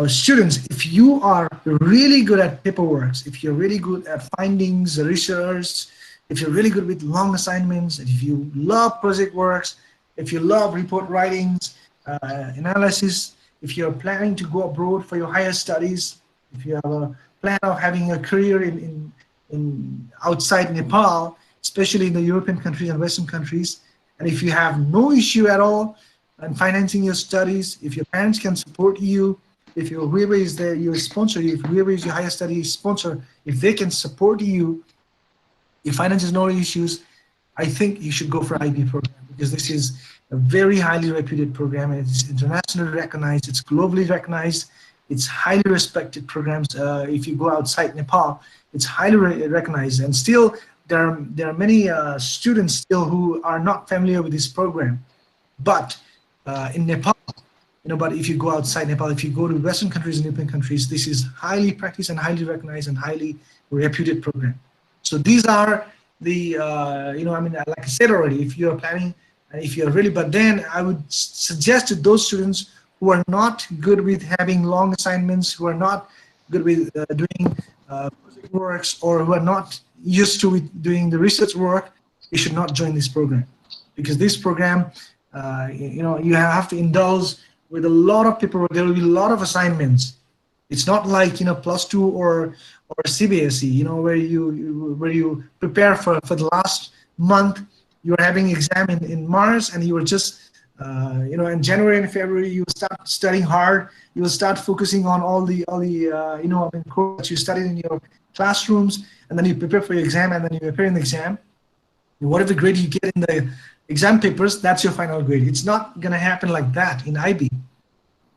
students, if you are really good at paperwork, if you're really good at findings, research, if you're really good with long assignments, if you love project works, if you love report writings, analysis, if you're planning to go abroad for your higher studies, if you have a plan of having a career in outside Nepal, especially in the European countries and Western countries, and if you have no issue at all in financing your studies, if your parents can support you, if whoever is there, your sponsor, if whoever is your higher studies sponsor, if they can support you, if finance is no issues, I think you should go for IB program, because this is a very highly reputed program, and it's internationally recognized, it's globally recognized, it's highly respected programs. If you go outside Nepal, it's highly recognized, and still there are many students still who are not familiar with this program. But in Nepal, but if you go outside Nepal, if you go to Western countries and European countries, this is highly practiced and highly recognized and highly reputed program. So these are the, like I said already, if you're planning, if you're really, but then I would suggest to those students who are not good with having long assignments, who are not good with doing project works, or who are not used to doing the research work, you should not join this program. Because this program, you have to indulge with a lot of paperwork. There will be a lot of assignments. It's not like +2 or CBSE, where you prepare for the last month. You're having exam in March, and you are just in January and February you will start studying hard. You will start focusing on all the course that you studied in your classrooms, and then you prepare for your exam, and then you appear in the exam. And whatever grade you get in the exam papers, that's your final grade. It's not going to happen like that in IB.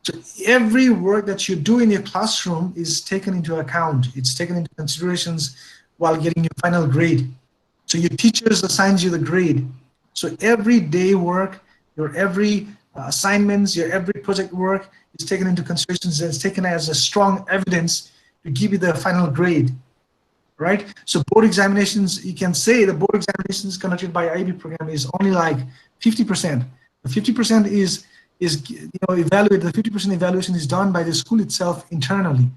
So every work that you do in your classroom is taken into account. It's taken into considerations while getting your final grade. So your teachers assigns you the grade. So every day work, your every assignments, your every project work is taken into considerations, and it's taken as a strong evidence to give you the final grade, right? So board examinations, you can say the board examinations conducted by IB program is only like 50%. The 50% is evaluated. The 50% evaluation is done by the school itself internally,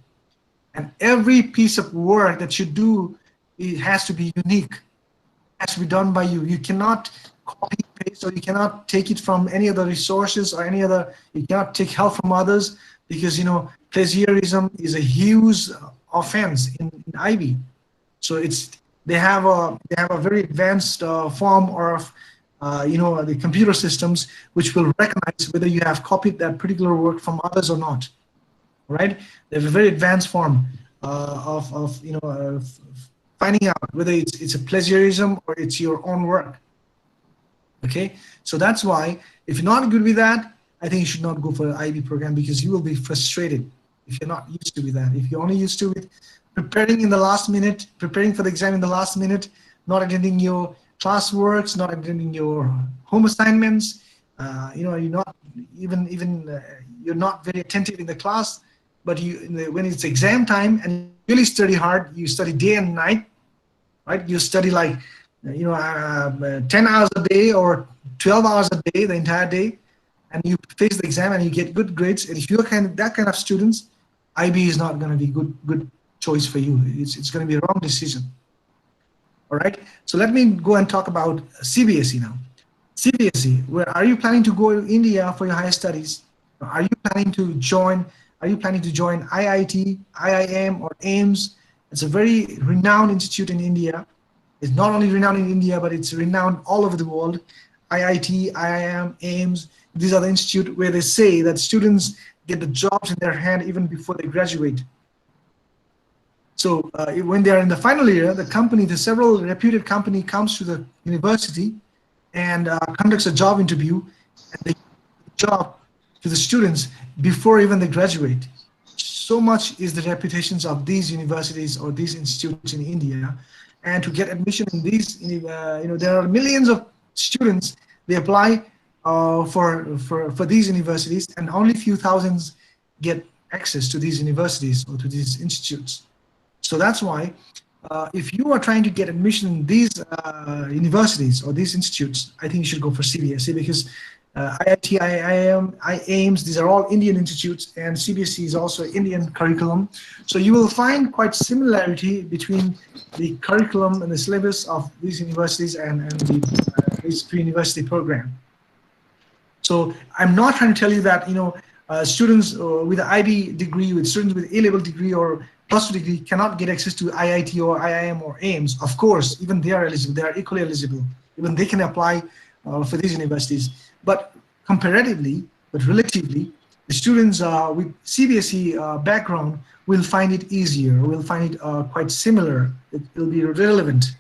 and every piece of work that you do, it has to be unique. It has to be done by you. You cannot copy paste, or you cannot take it from any other resources or any other. You cannot take help from others, because plagiarism is a huge offense in IB. So they have a very advanced form of the computer systems which will recognize whether you have copied that particular work from others or not, right? They have a very advanced form of finding out whether it's a plagiarism or it's your own work. Okay, so that's why if you're not good with that, I think you should not go for an IB program, because you will be frustrated if you're not used to with that. If you're only used to it, preparing in the last minute, preparing for the exam in the last minute, not attending your class works, not attending your home assignments, you're not you're not very attentive in the class, but when it's exam time and you really study hard, you study day and night, right? You study like 10 hours a day or 12 hours a day, the entire day, and you face the exam and you get good grades. And if you're that kind of students, IB is not going to be good choice for you. It's going to be a wrong decision. All right. So let me go and talk about CBSE now. CBSE, where are you planning to go to India for your higher studies? Are you planning to join? Are you planning to join IIT, IIM, or AIMS? It's a very renowned institute in India. It's not only renowned in India, but it's renowned all over the world. IIT, IIM, AIMS, these are the institute where they say that students get the jobs in their hand even before they graduate. So when they are in the final year, the several reputed company comes to the university and conducts a job interview, and they give the job to the students before even they graduate. So much is the reputations of these universities or these institutes in India. And to get admission in these, there are millions of students. They apply for these universities, and only few thousands get access to these universities or to these institutes. So that's why, if you are trying to get admission in these universities or these institutes, I think you should go for CBSE, because IIT, IIM, IAIMS, these are all Indian institutes, and CBSE is also Indian curriculum. So you will find quite similarity between the curriculum and the syllabus of these universities and this pre-university program. So I'm not trying to tell you that students with an IB degree, with students with A-level degree or +2 degree cannot get access to IIT or IIM or AIMS. Of course, even they are eligible. They are equally eligible. Even they can apply for these universities. But comparatively, but relatively, the students with CBSE background will find it easier. Will find it quite similar. It will be relevant.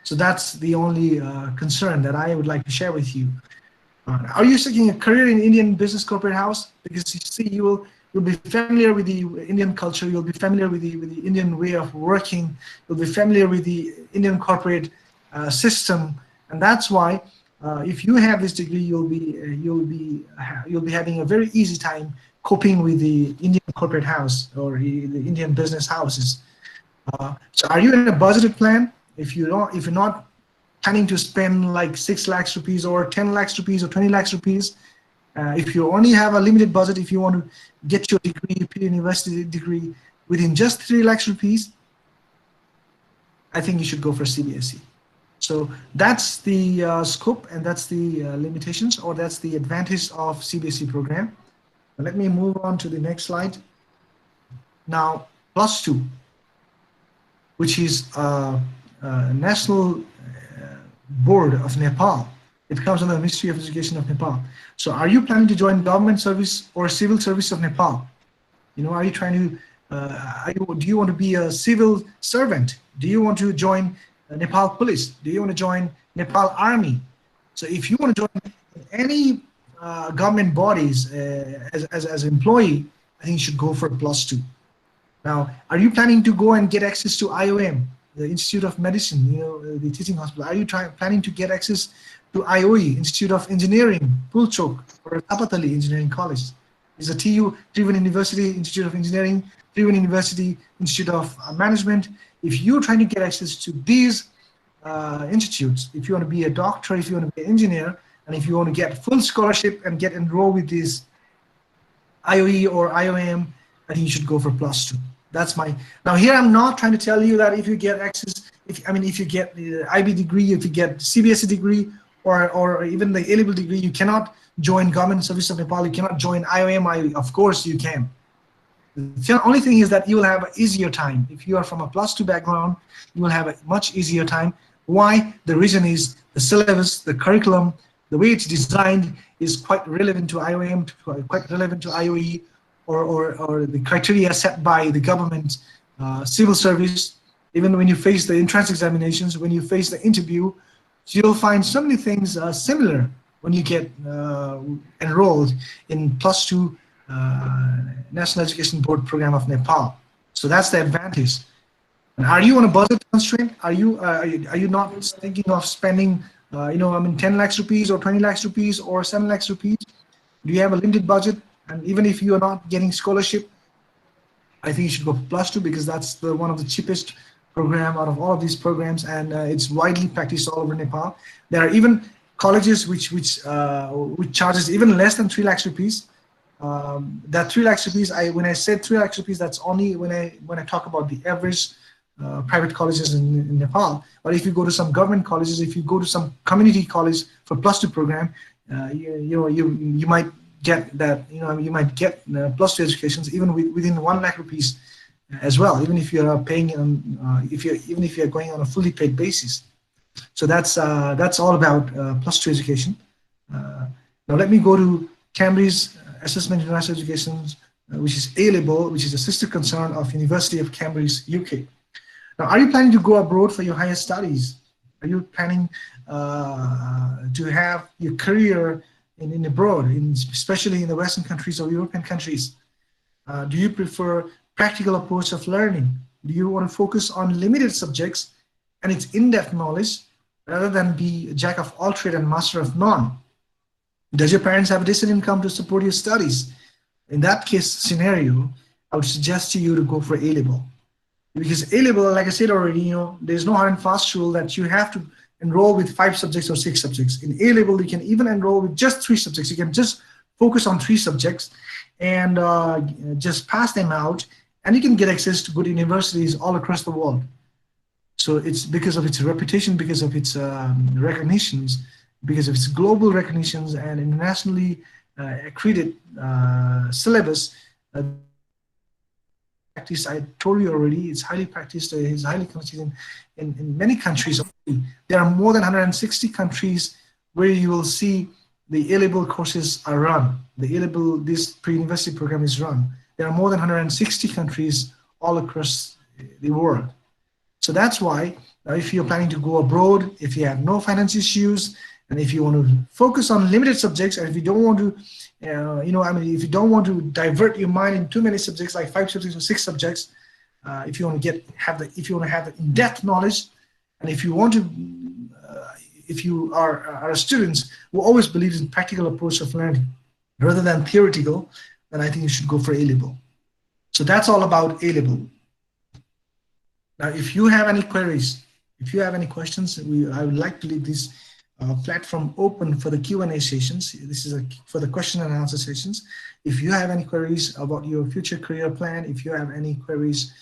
So that's the only concern that I would like to share with you. Are you seeking a career in Indian business corporate house? Because you see, you'll be familiar with the Indian culture. You'll be familiar with the Indian way of working. You'll be familiar with the Indian corporate system, and that's why if you have this degree, you'll be having a very easy time coping with the Indian corporate house or the Indian business houses. So, are you in a budgeted plan? If you're not planning to spend like 6 lakhs rupees or 10 lakhs rupees or 20 lakhs rupees, if you only have a limited budget, if you want to get your degree, pre-university degree within just 3 lakhs rupees, I think you should go for CBSE. So that's the scope, and that's the limitations, or that's the advantage of CBSE program. Let me move on to the next slide. Now, +2, which is National Board of Nepal. It comes under the Ministry of Education of Nepal. So are you planning to join government service or civil service of Nepal? Are you trying to, do you want to be a civil servant? Do you want to join Nepal Police? Do you want to join Nepal Army? So if you want to join any government bodies as an employee, I think you should go for +2. Now, are you planning to go and get access to IOM, the Institute of Medicine, the teaching hospital? Are you planning to get access to IOE, Institute of Engineering, Pulchok, or Apatali Engineering College? It's a TU, Tribhuvan University Institute of Engineering, Tribhuvan University Institute of Management. If you're trying to get access to these institutes, if you want to be a doctor, if you want to be an engineer, and if you want to get full scholarship and get enrolled with this IOE or IOM, I think you should go for +2. That's my, now here I'm not trying to tell you that if you get access, if you get the IB degree, if you get CBSE degree, or even the A-level degree, you cannot join Government Service of Nepal, you cannot join IOM, of course you can. The only thing is that you will have an easier time. If you are from a +2 background, you will have a much easier time. Why? The reason is the syllabus, the curriculum, the way it's designed is quite relevant to IOM, quite relevant to IOE, or the criteria set by the government, civil service. Even when you face the entrance examinations, when you face the interview, you'll find so many things similar when you get enrolled in +2 National Education Board program of Nepal. So that's the advantage. And are you on a budget constraint? Are you not thinking of spending 10 lakhs rupees or 20 lakhs rupees or 7 lakhs rupees? Do you have a limited budget? And even if you are not getting scholarship, I think you should go +2, because that's one of the cheapest program out of all of these programs, and it's widely practiced all over Nepal. There are even colleges which charges even less than 3 lakhs rupees. That 3 lakhs rupees, when I said 3 lakhs rupees, that's only when I talk about the average private colleges in Nepal. But if you go to some government colleges, if you go to some community college for +2 program, you might get that, you might get +2 educations even within 1 lakh rupees as well, even if you're paying even if you're going on a fully paid basis. So that's all about +2 education. Now let me go to Cambridge Assessment International Education, which is A-level, which is a sister concern of University of Cambridge, UK. Now, are you planning to go abroad for your higher studies? Are you planning to have your career in abroad, especially in the Western countries or European countries? Do you prefer practical approach of learning? Do you want to focus on limited subjects and its in-depth knowledge rather than be a jack of all trade and master of none? Does your parents have a decent income to support your studies? In that case scenario, I would suggest to you to go for A-level. Because A-level, like I said already, there's no hard and fast rule that you have to enroll with 5 subjects or 6 subjects. In A level, you can even enroll with just 3 subjects. You can just focus on 3 subjects and just pass them out, and you can get access to good universities all across the world. So it's because of its reputation, because of its recognitions, because of its global recognitions and internationally accredited syllabus. Practice, I told you already, it's highly practiced, it's highly considered in many countries. There are more than 160 countries where you will see the A-level courses are run. The A-level, this pre-university program is run. There are more than 160 countries all across the world. So that's why if you're planning to go abroad, if you have no finance issues, and if you want to focus on limited subjects, and if you don't want to, if you don't want to divert your mind in too many subjects, like 5 subjects or 6 subjects, if you want to have the in-depth knowledge, and if you want to, if you are a student who always believes in practical approach of learning rather than theoretical, then I think you should go for A-level. So that's all about A-level. Now, if you have any queries, if you have any questions, I would like to leave this platform open for the Q&A sessions. This is for the question and answer sessions. If you have any queries about your future career plan, if you have any queries,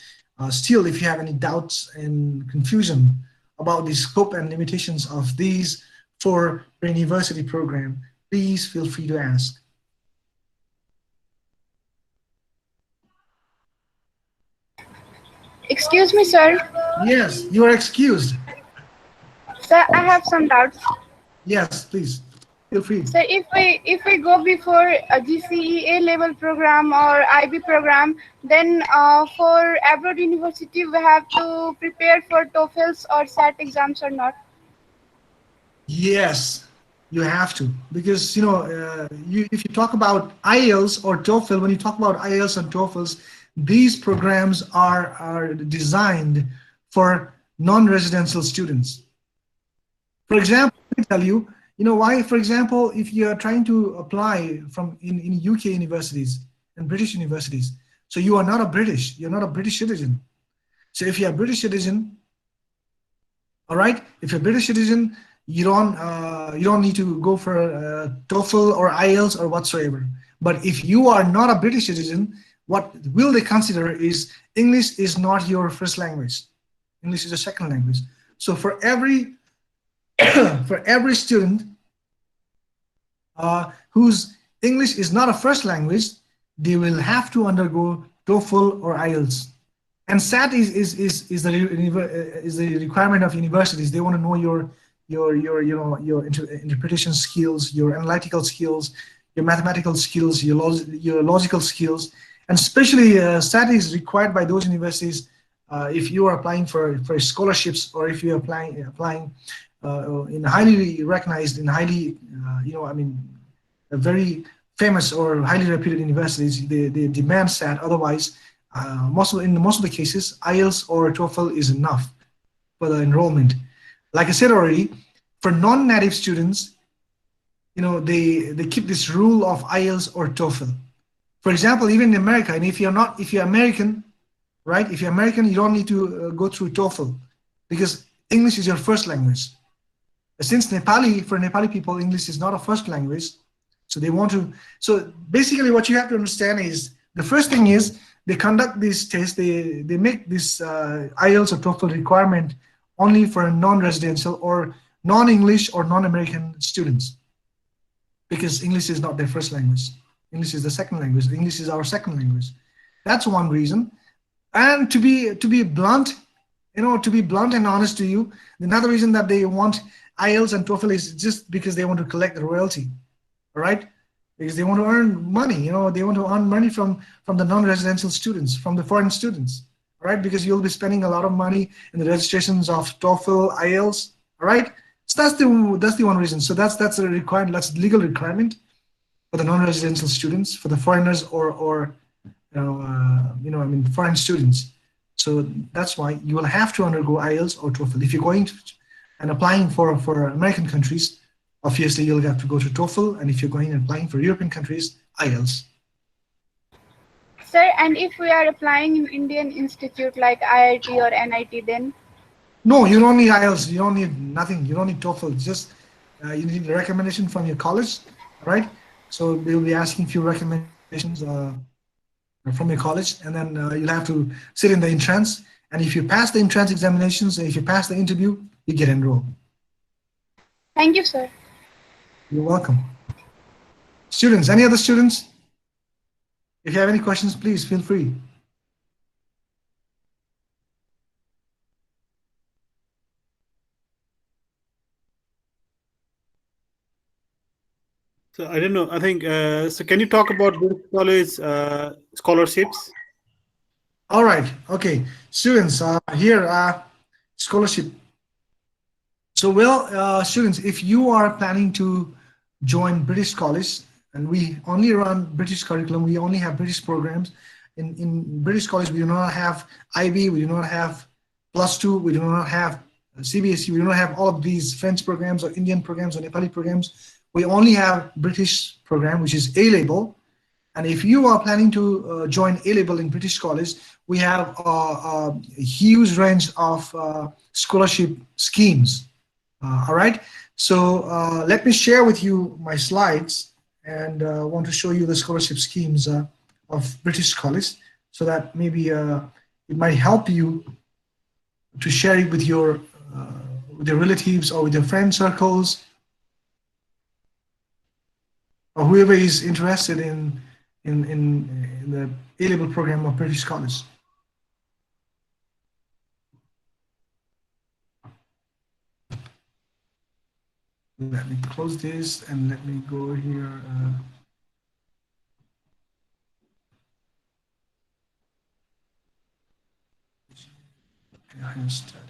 still, if you have any doubts and confusion about the scope and limitations of these 4 pre-university program, please feel free to ask. Excuse me, sir. Yes, you are excused. Sir, I have some doubts. Yes, please, feel free. So if we go before a GCE A-level program or IB program, then for abroad university we have to prepare for TOEFLs or SAT exams or not? Yes, you have to, because if you talk about IELTS or TOEFL, when you talk about IELTS and TOEFLs, these programs are designed for non-residential students. For example, let me tell you, why, for example, if you're trying to apply in UK universities and British universities, so you're not a British citizen. So if you're a British citizen, all right, if you're a British citizen, you don't need to go for TOEFL or IELTS or whatsoever. But if you are not a British citizen, what will they consider is English is not your first language. English is a second language. So for every student whose English is not a first language, they will have to undergo TOEFL or IELTS. And SAT is the requirement of universities. They want to know your interpretation skills, your analytical skills, your mathematical skills, your logical skills, and especially SAT is required by those universities if you are applying for scholarships, or if you're applying in highly recognized, in highly very famous or highly reputed universities. They demand SAT. Otherwise, in most of the cases, IELTS or TOEFL is enough for the enrollment. Like I said already, for non-native students, they keep this rule of IELTS or TOEFL. For example, even in America, and if you're American, right? If you're American, you don't need to go through TOEFL because English is your first language. Since for Nepali people, English is not a first language, so they want to. So basically, what you have to understand is the first thing is they conduct this test. They make this IELTS or TOEFL requirement only for non-residential or non-English or non-American students, because English is not their first language. English is the second language. English is our second language. That's one reason. And to be blunt, to be blunt and honest to you, another reason that they want IELTS and TOEFL is just because they want to collect the royalty, all right? Because they want to earn money, they want to earn money from the non-residential students, from the foreign students, all right? Because you'll be spending a lot of money in the registrations of TOEFL, IELTS, all right? So that's the one reason. So that's a requirement, that's legal requirement for the non-residential students, for the foreigners or foreign students. So that's why you will have to undergo IELTS or TOEFL. If you're going and applying for American countries, obviously you'll have to go to TOEFL, and if you're going and applying for European countries, IELTS. Sir, and if we are applying in Indian institute like IIT or NIT, then? No, you don't need IELTS. You don't need nothing. You don't need TOEFL. Just you need a recommendation from your college, right? So they'll be asking few recommendations from your college, and then you'll have to sit in the entrance. And if you pass the entrance examinations, if you pass the interview, you get enrolled. Thank you, sir. You're welcome. Students, any other students? If you have any questions, please feel free. So I don't know. I think so. Can you talk about British College scholarships? All right. Okay, students. Here, scholarship. So, well, students, if you are planning to join British College, and we only run British curriculum, we only have British programs. In British College, we do not have IB, we do not have +2, we do not have CBSE, we do not have all of these French programs or Indian programs or Nepali programs. We only have British program, which is A-level. And if you are planning to join A-level in British College, we have a huge range of scholarship schemes. All right, so let me share with you my slides, and want to show you the scholarship schemes of British College, so that maybe it might help you to share it with your relatives or with your friend circles, or whoever is interested in the A-level program of British College. Let me close this and let me go here. Higher study.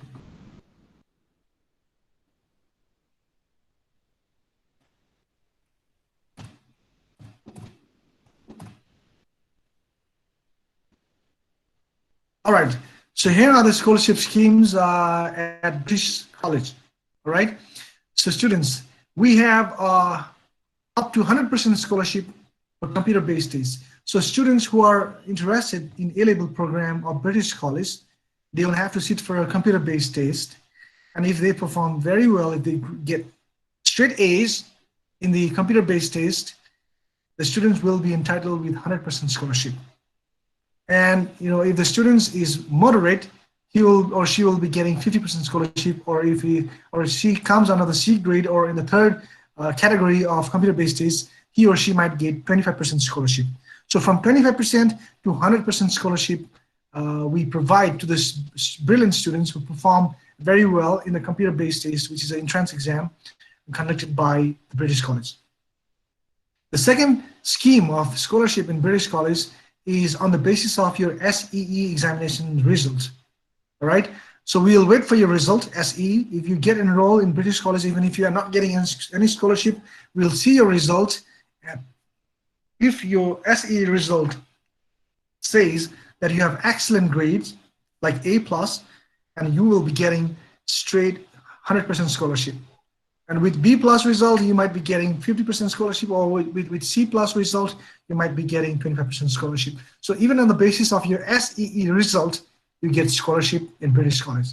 All right, so here are the scholarship schemes at British College. All right, so students, we have up to 100% scholarship for computer-based tests. So students who are interested in A-level program of British College, they will have to sit for a computer-based test. And if they perform very well, if they get straight A's in the computer-based test, the students will be entitled with 100% scholarship. And if the student is moderate, he will or she will be getting 50% scholarship, or if he or she comes under the C grade or in the third category of computer-based tests, he or she might get 25% scholarship. So from 25% to 100% scholarship, we provide to the brilliant students who perform very well in the computer-based test, which is an entrance exam conducted by the British College. The second scheme of scholarship in British College is on the basis of your S.E.E. examination results. All right, so we'll wait for your result, S.E.E. If you get enrolled in British College, even if you are not getting any scholarship, we'll see your result. If your S.E.E. result says that you have excellent grades, like A+, and you will be getting straight 100% scholarship. And with B+ result, you might be getting 50% scholarship, or with C+ result, you might be getting 25% scholarship. So even on the basis of your S.E.E. result, you get scholarship in British College.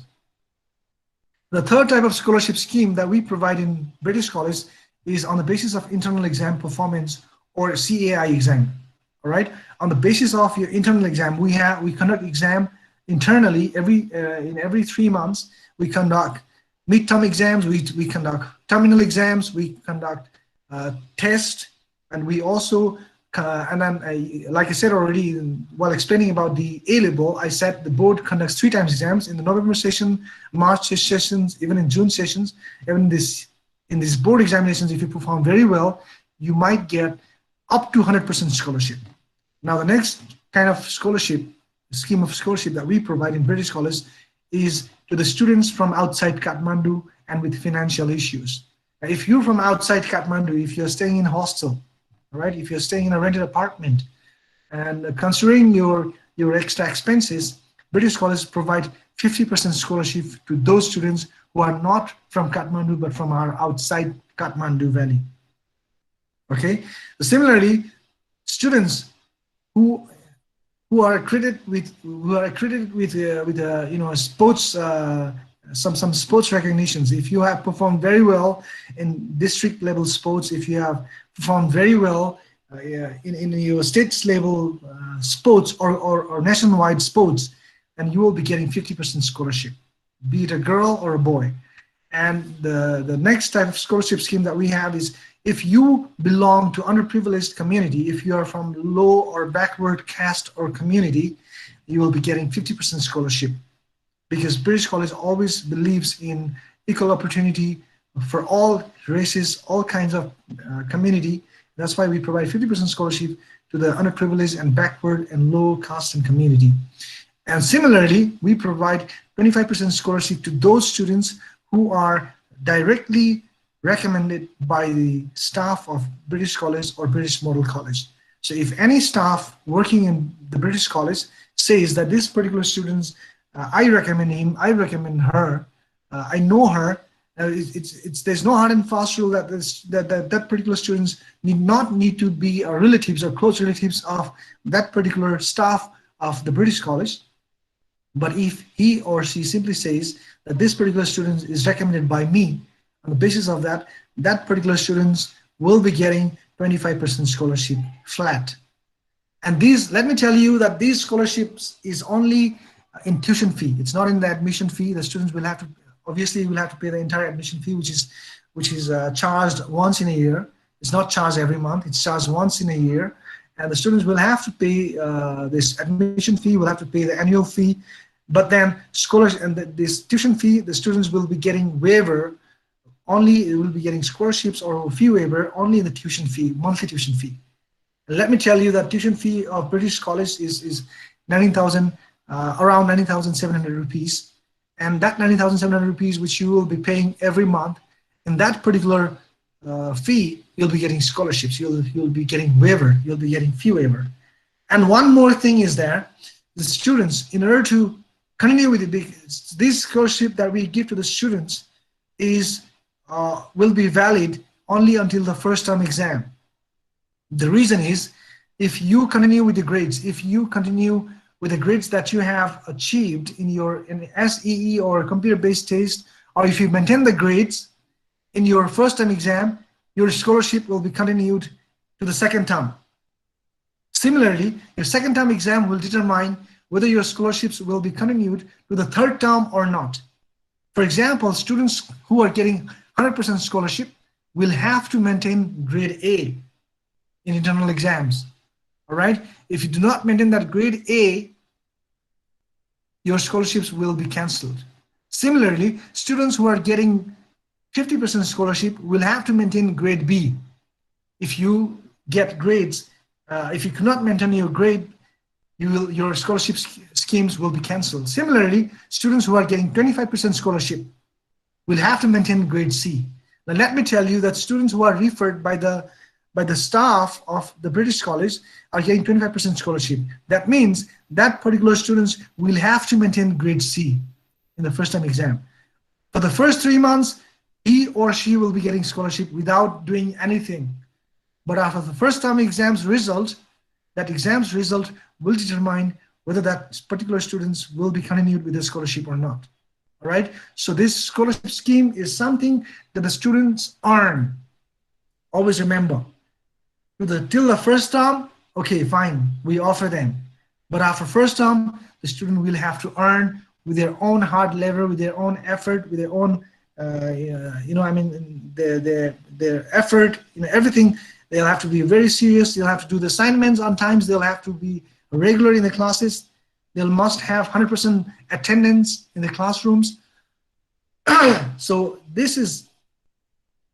The third type of scholarship scheme that we provide in British College is on the basis of internal exam performance, or CAI exam. All right, on the basis of your internal exam, we conduct exam internally in every 3 months. We conduct midterm exams, we conduct terminal exams, we conduct tests, and we also and then like I said already while explaining about the A-level, I said the board conducts 3 times exams: in the November session, March sessions, even in June sessions. Even in these board examinations, if you perform very well, you might get up to 100% scholarship. Now the next kind of scheme of scholarship that we provide in British College is to the students from outside Kathmandu and with financial issues. If you're from outside Kathmandu, if you're staying in a hostel, all right, if you're staying in a rented apartment, and considering your extra expenses, British College provide 50% scholarship to those students who are not from Kathmandu but from our outside Kathmandu Valley. Okay, similarly, students who are accredited with a sports some sports recognitions. If you have performed very well in district level sports, if you have performed very well in your states level sports or nationwide sports, then you will be getting 50% scholarship, be it a girl or a boy. And the next type of scholarship scheme that we have is if you belong to underprivileged community, if you are from low or backward caste or community, you will be getting 50% scholarship, because British College always believes in equal opportunity for all races, all kinds of community. That's why we provide 50% scholarship to the underprivileged and backward and low caste and community. And similarly, we provide 25% scholarship to those students who are directly recommended by the staff of British College or British Model College. So if any staff working in the British College says that this particular student, I recommend him, I recommend her, I know her, there's no hard and fast rule that that particular students need to be relatives or close relatives of that particular staff of the British College. But if he or she simply says that this particular student is recommended by me, on the basis of that, that particular students will be getting 25% scholarship flat. And these, let me tell you that these scholarships is only in tuition fee. It's not in the admission fee. The students will have to, obviously will have to pay the entire admission fee, which is charged once in a year. It's not charged every month, it's charged once in a year. And the students will have to pay this admission fee, will have to pay the annual fee. But then scholars and this tuition fee, the students will be getting waiver, only it will be getting scholarships or fee waiver only in the tuition fee, monthly tuition fee. And let me tell you that tuition fee of British College is 19,000, around 19,700 rupees. And that 19,700 rupees, which you will be paying every month, in that particular fee, you'll be getting scholarships, you'll be getting waiver, you'll be getting fee waiver. And one more thing is there, the students, in order to continue with this scholarship that we give to the students is will be valid only until the first term exam. The reason is, if you continue with the grades, if you continue with the grades that you have achieved in your S.E.E. or computer-based test, or if you maintain the grades in your first term exam, your scholarship will be continued to the second term. Similarly, your second term exam will determine whether your scholarships will be continued to the third term or not. For example, students who are getting 100% scholarship will have to maintain grade A in internal exams. All right. If you do not maintain that grade A, your scholarships will be cancelled. Similarly, students who are getting 50% scholarship will have to maintain grade B. If you get grades, if you cannot maintain your grade, your scholarship schemes will be cancelled. Similarly, students who are getting 25% scholarship will have to maintain grade C. Now let me tell you that students who are referred by the staff of the British College are getting 25% scholarship. That means that particular students will have to maintain grade C in the first time exam. For the first 3 months, he or she will be getting scholarship without doing anything. But after the first time exam's result, that exam's result will determine whether that particular students will be continued with the scholarship or not. All right. So this scholarship scheme is something that the students earn. Always remember, till the first term, okay, fine, we offer them. But after first term, the student will have to earn with their own hard labor, with their own effort, with their own, their effort, everything. They'll have to be very serious. They'll have to do the assignments on times. They'll have to be regular in the classes. They must have 100% attendance in the classrooms. So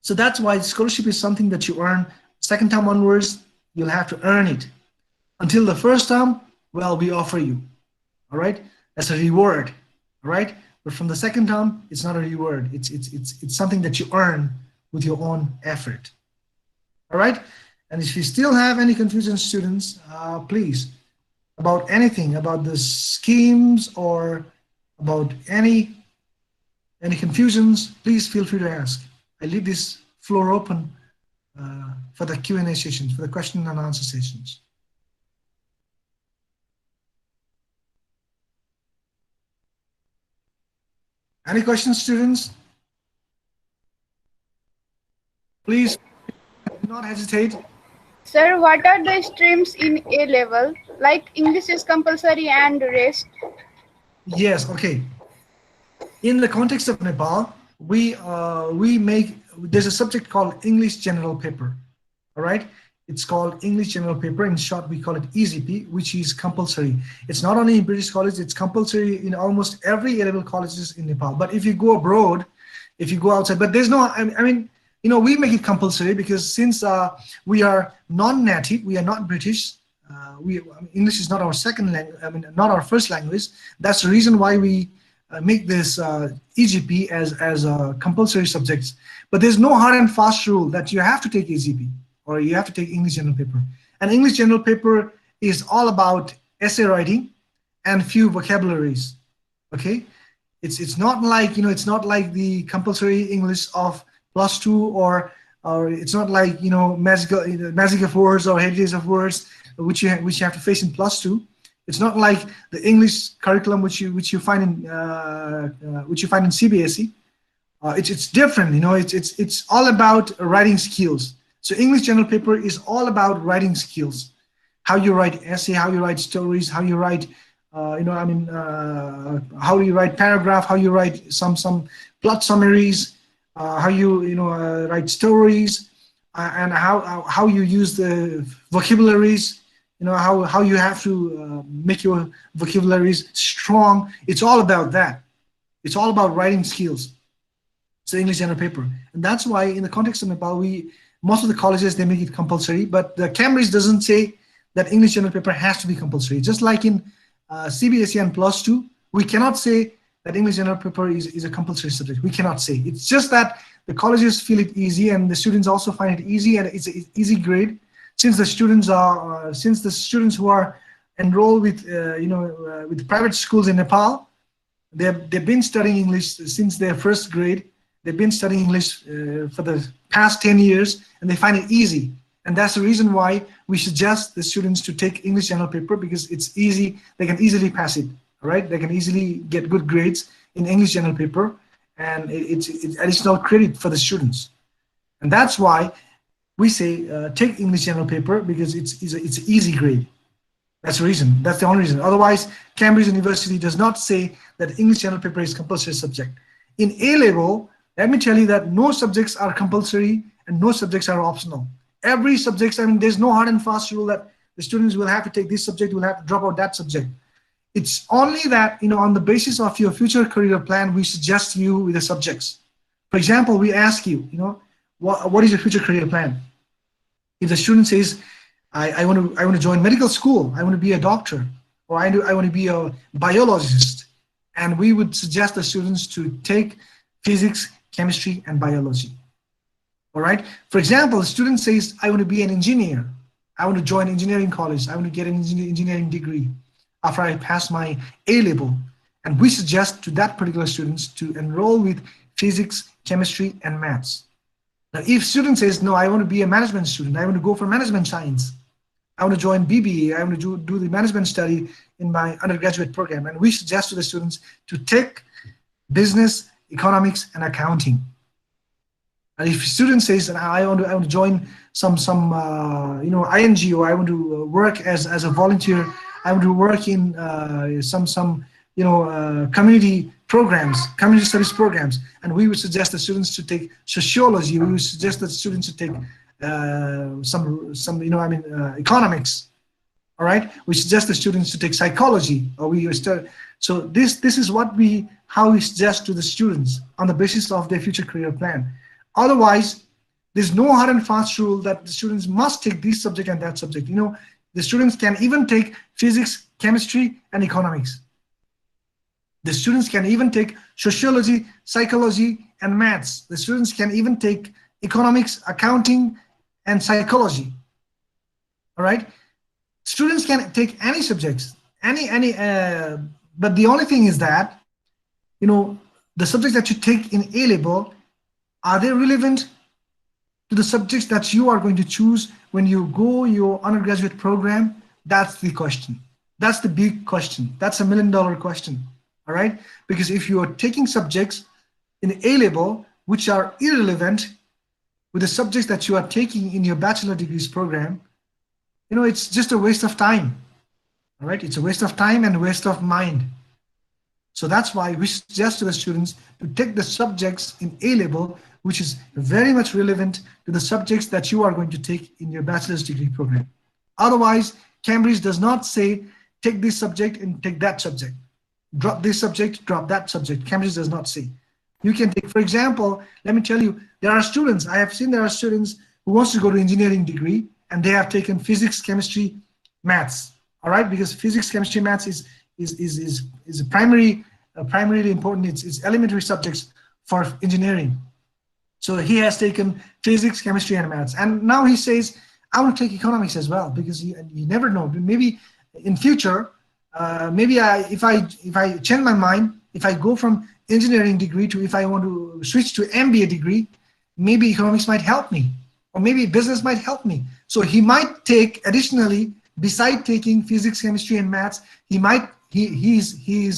that's why scholarship is something that you earn. Second term onwards, you'll have to earn it. Until the first term, well, we offer you. All right, that's a reward. All right, but from the second term, it's not a reward. It's something that you earn with your own effort. All right, and if you still have any confusion, students, please, about anything, about the schemes or about any confusions, please feel free to ask. I leave this floor open for the Q&A sessions, for the question and answer sessions. Any questions, students? Please do not hesitate. Sir, what are the streams in A level? Like English is compulsory and rest. Yes, okay. In the context of Nepal, we make, there's a subject called English General Paper, all right? It's called English General Paper. In short, we call it EGP, which is compulsory. It's not only in British colleges, it's compulsory in almost every A-level colleges in Nepal. But if you go abroad, if you go outside, but there's no, I mean, you know, we make it compulsory because since we are non-native, we are not British, English is not our second language, I mean, not our first language. That's the reason why we make this EGP as a compulsory subjects. But there's no hard and fast rule that you have to take EGP or you have to take English General Paper. And English General Paper is all about essay writing and few vocabularies, okay? It's not like, you know, it's not like the compulsory English of +2 or it's not like, you know, magic of words or heritage of words which you have to face in +2. It's not like the English curriculum which you find in CBSE. It's different, you know. It's all about writing skills. So English General Paper is all about writing skills, how you write essay, how you write stories, how you write, you know, I mean, how you write paragraph, how you write some plot summaries, how you know write stories, and how you use the vocabularies. You know, how you have to make your vocabularies strong. It's all about that. It's all about writing skills. It's the English General Paper. And that's why in the context of Nepal, most of the colleges, they make it compulsory, but the Cambridge doesn't say that English General Paper has to be compulsory. Just like in CBSE and +2, we cannot say that English General Paper is a compulsory subject. We cannot say. It's just that the colleges feel it easy and the students also find it easy and it's an easy grade. Since the students who are enrolled with with private schools in Nepal, they've been studying English since their first grade. They've been studying English for the past 10 years, and they find it easy. And that's the reason why we suggest the students to take English General Paper, because it's easy. They can easily pass it. All right, they can easily get good grades in English General Paper, and it's additional credit for the students. And that's why we say take English General Paper, because it's an easy grade. That's the reason. That's the only reason. Otherwise, Cambridge University does not say that English General Paper is compulsory subject. In A level, let me tell you that no subjects are compulsory and no subjects are optional. Every subject, I mean, there's no hard and fast rule that the students will have to take this subject, will have to drop out that subject. It's only that, you know, on the basis of your future career plan, we suggest you with the subjects. For example, we ask you, you know, what is your future career plan? If the student says, I want to join medical school, I want to be a doctor, or I want to be a biologist, and we would suggest the students to take physics, chemistry, and biology. All right. For example, the student says, I want to be an engineer. I want to join engineering college. I want to get an engineering degree after I pass my A level. And we suggest to that particular students to enroll with physics, chemistry, and maths. Now, if student says, no, I want to be a management student, I want to go for management science, I want to join BBA, I want to do the management study in my undergraduate program, and we suggest to the students to take business, economics, and accounting. And if a student says, I want to join some INGO, I want to work as a volunteer, I want to work in some community programs, community service programs, and we would suggest the students to take sociology. We would suggest the students to take economics. All right, we suggest the students to take psychology, or so this is how we suggest to the students on the basis of their future career plan. Otherwise, there's no hard and fast rule that the students must take this subject and that subject. You know, the students can even take physics, chemistry, and economics. The students can even take sociology, psychology, and maths. The students can even take economics, accounting, and psychology. All right? Students can take any subjects, but the only thing is that, you know, the subjects that you take in A level, are they relevant to the subjects that you are going to choose when you go your undergraduate program? That's the question. That's the big question. That's $1 million question. All right? Because if you are taking subjects in A level, which are irrelevant with the subjects that you are taking in your bachelor degrees program, it's just a waste of time. All right, it's a waste of time and waste of mind. So that's why we suggest to the students to take the subjects in A level, which is very much relevant to the subjects that you are going to take in your bachelor's degree program. Otherwise, Cambridge does not say, take this subject and take that subject. Drop this subject, drop that subject. Cambridge does not say. You can take, for example, let me tell you, there are students, I have seen there are students who wants to go to engineering degree and they have taken physics, chemistry, maths. All right, because physics, chemistry, maths is primarily important. It's elementary subjects for engineering. So he has taken physics, chemistry, and maths, and now he says, I want to take economics as well, because you never know. Maybe in future, if I change my mind, if I go from engineering degree to if I want to switch to MBA degree, maybe economics might help me, or maybe business might help me. So he might take additionally, beside taking physics, chemistry, and maths, he's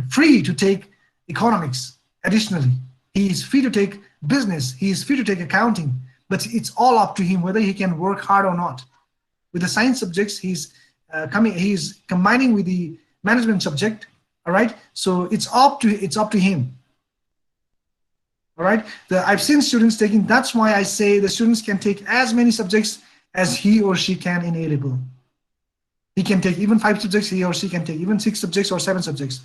free to take economics. Additionally, he is free to take business. He is free to take accounting. But it's all up to him whether he can work hard or not. With the science subjects, he's combining with the management subject. All right. So it's up to him. All right. I've seen students taking. That's why I say the students can take as many subjects as he or she can in A level. He can take even 5 subjects. He or she can take even 6 subjects or 7 subjects.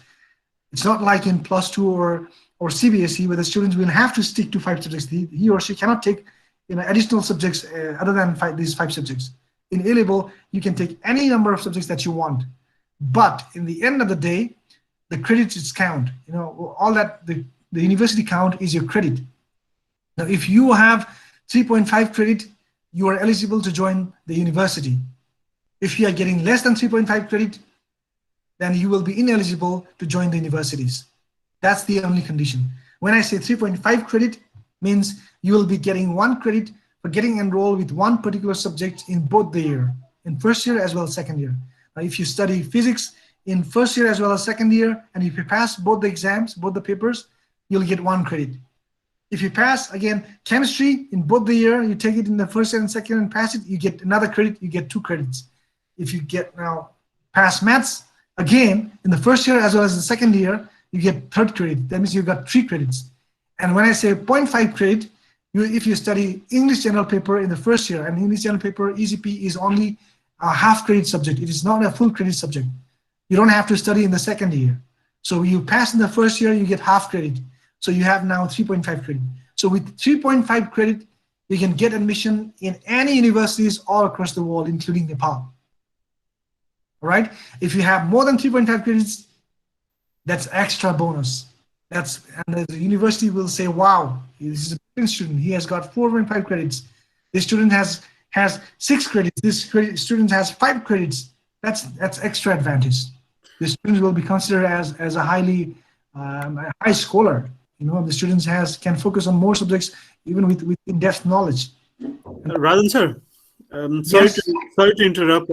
It's not like in +2 or CBSE where the students will have to stick to 5 subjects. He or she cannot take additional subjects other than these 5 subjects. In A level, you can take any number of subjects that you want, but in the end of the day, the credits is count. All that the university count is your credit. Now, if you have 3.5 credit, you are eligible to join the university. If you are getting less than 3.5 credit, then you will be ineligible to join the universities. That's the only condition. When I say 3.5 credit, means you will be getting 1 credit for getting enrolled with one particular subject in both the year, in first year as well as second year. Now, if you study physics in first year as well as second year, and if you pass both the exams, both the papers, you'll get 1 credit. If you pass, again, chemistry in both the year, you take it in the first and second and pass it, you get another credit, you get 2 credits. If you get now pass maths, again, in the first year as well as the second year, you get 3rd credit. That means you got 3 credits. And when I say 0.5 credit, if you study English general paper in the first year, and English general paper EGP is only a half credit subject. It is not a full credit subject. You don't have to study in the second year. So you pass in the first year, you get half credit. So you have now 3.5 credit. So with 3.5 credit, you can get admission in any universities all across the world, including Nepal. All right. If you have more than 3.5 credits, that's extra bonus. And the university will say, wow, this is a brilliant student. He has got 4.5 credits. This student has 6 credits. This student has 5 credits. That's extra advantage. The students will be considered as a high scholar. The students can focus on more subjects, even with in-depth knowledge. Rajan sir, sorry to interrupt.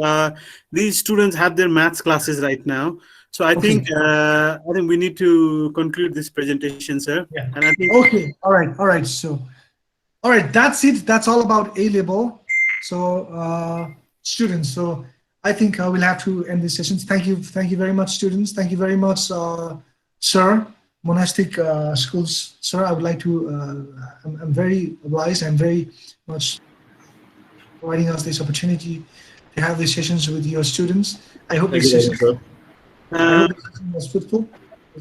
These students have their maths classes right now. So I think we need to conclude this presentation, sir. Yeah. And I think all right. So, all right, that's it. That's all about A level. So, students. So I think we'll have to end this session. Thank you very much, students. Thank you very much, sir. Monastic Schools, sir. I would like to. I'm very obliged. I'm very much providing us this opportunity to have these sessions with your students. I hope this session was fruitful.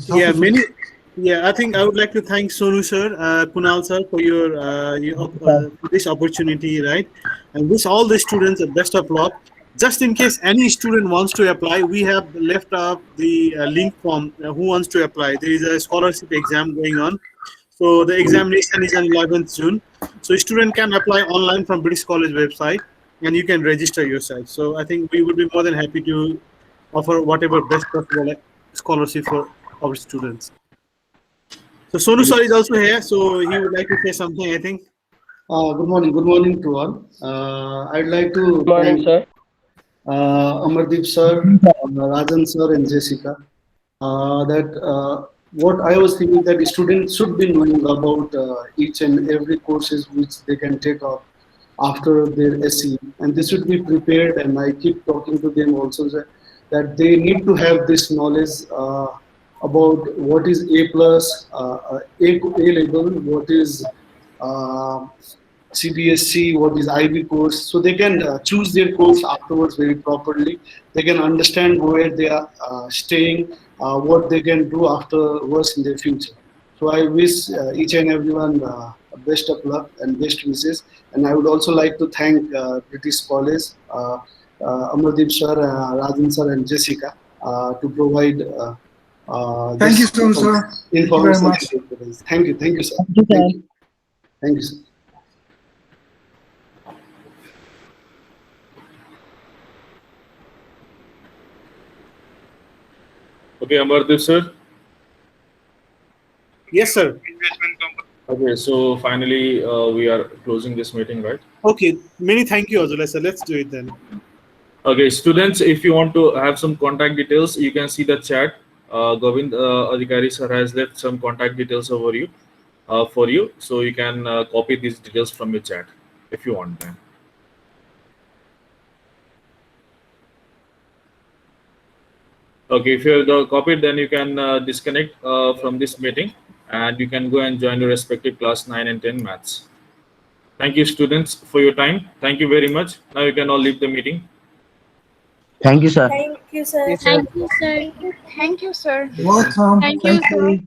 I think I would like to thank Sonu sir, Kunal sir for your for this opportunity, right? And wish all the students the best of luck. Just in case any student wants to apply, we have left up the link form. Who wants to apply? There is a scholarship exam going on. So the examination is on 11th June. So a student can apply online from British College website, and you can register yourself. So I think we would be more than happy to offer whatever best possible scholarship for our students. So Sonu sir is also here, so he would like to say something, I think. Good morning to all. I'd like to Morning, sir. Amardeep sir, Rajan sir, and Jessica. That what I was thinking that the students should be knowing about each and every courses which they can take up after their SE, and they should be prepared. And I keep talking to them also that they need to have this knowledge about what is A plus, A level, what is uh, CBSE, what is IB course, so they can choose their course afterwards very properly. They can understand where they are staying, what they can do afterwards in their future. So I wish each and everyone best of luck and best wishes. And I would also like to thank British College, Amardeep sir, Rajan sir, and Jessica to provide Thank you, this Sonu sir. Thank you very information. much. Thank you, sir. Thank you, sir. Okay, Amardeep sir. Yes, sir. Okay, so finally we are closing this meeting, right? Okay. Many thank you, Azulai sir. Let's do it then. Okay, students, if you want to have some contact details, you can see the chat. Govind Adhikari sir has left some contact details over you for you, so you can copy these details from your chat if you want them. Okay, if you have copied, then you can disconnect from this meeting, and you can go and join your respective class 9 and 10 maths. Thank you, students, for your time. Thank you very much. Now you can all leave the meeting. Thank you, sir. Thank you, sir. Yes, sir. Thank you, sir. Welcome. Thank you, sir.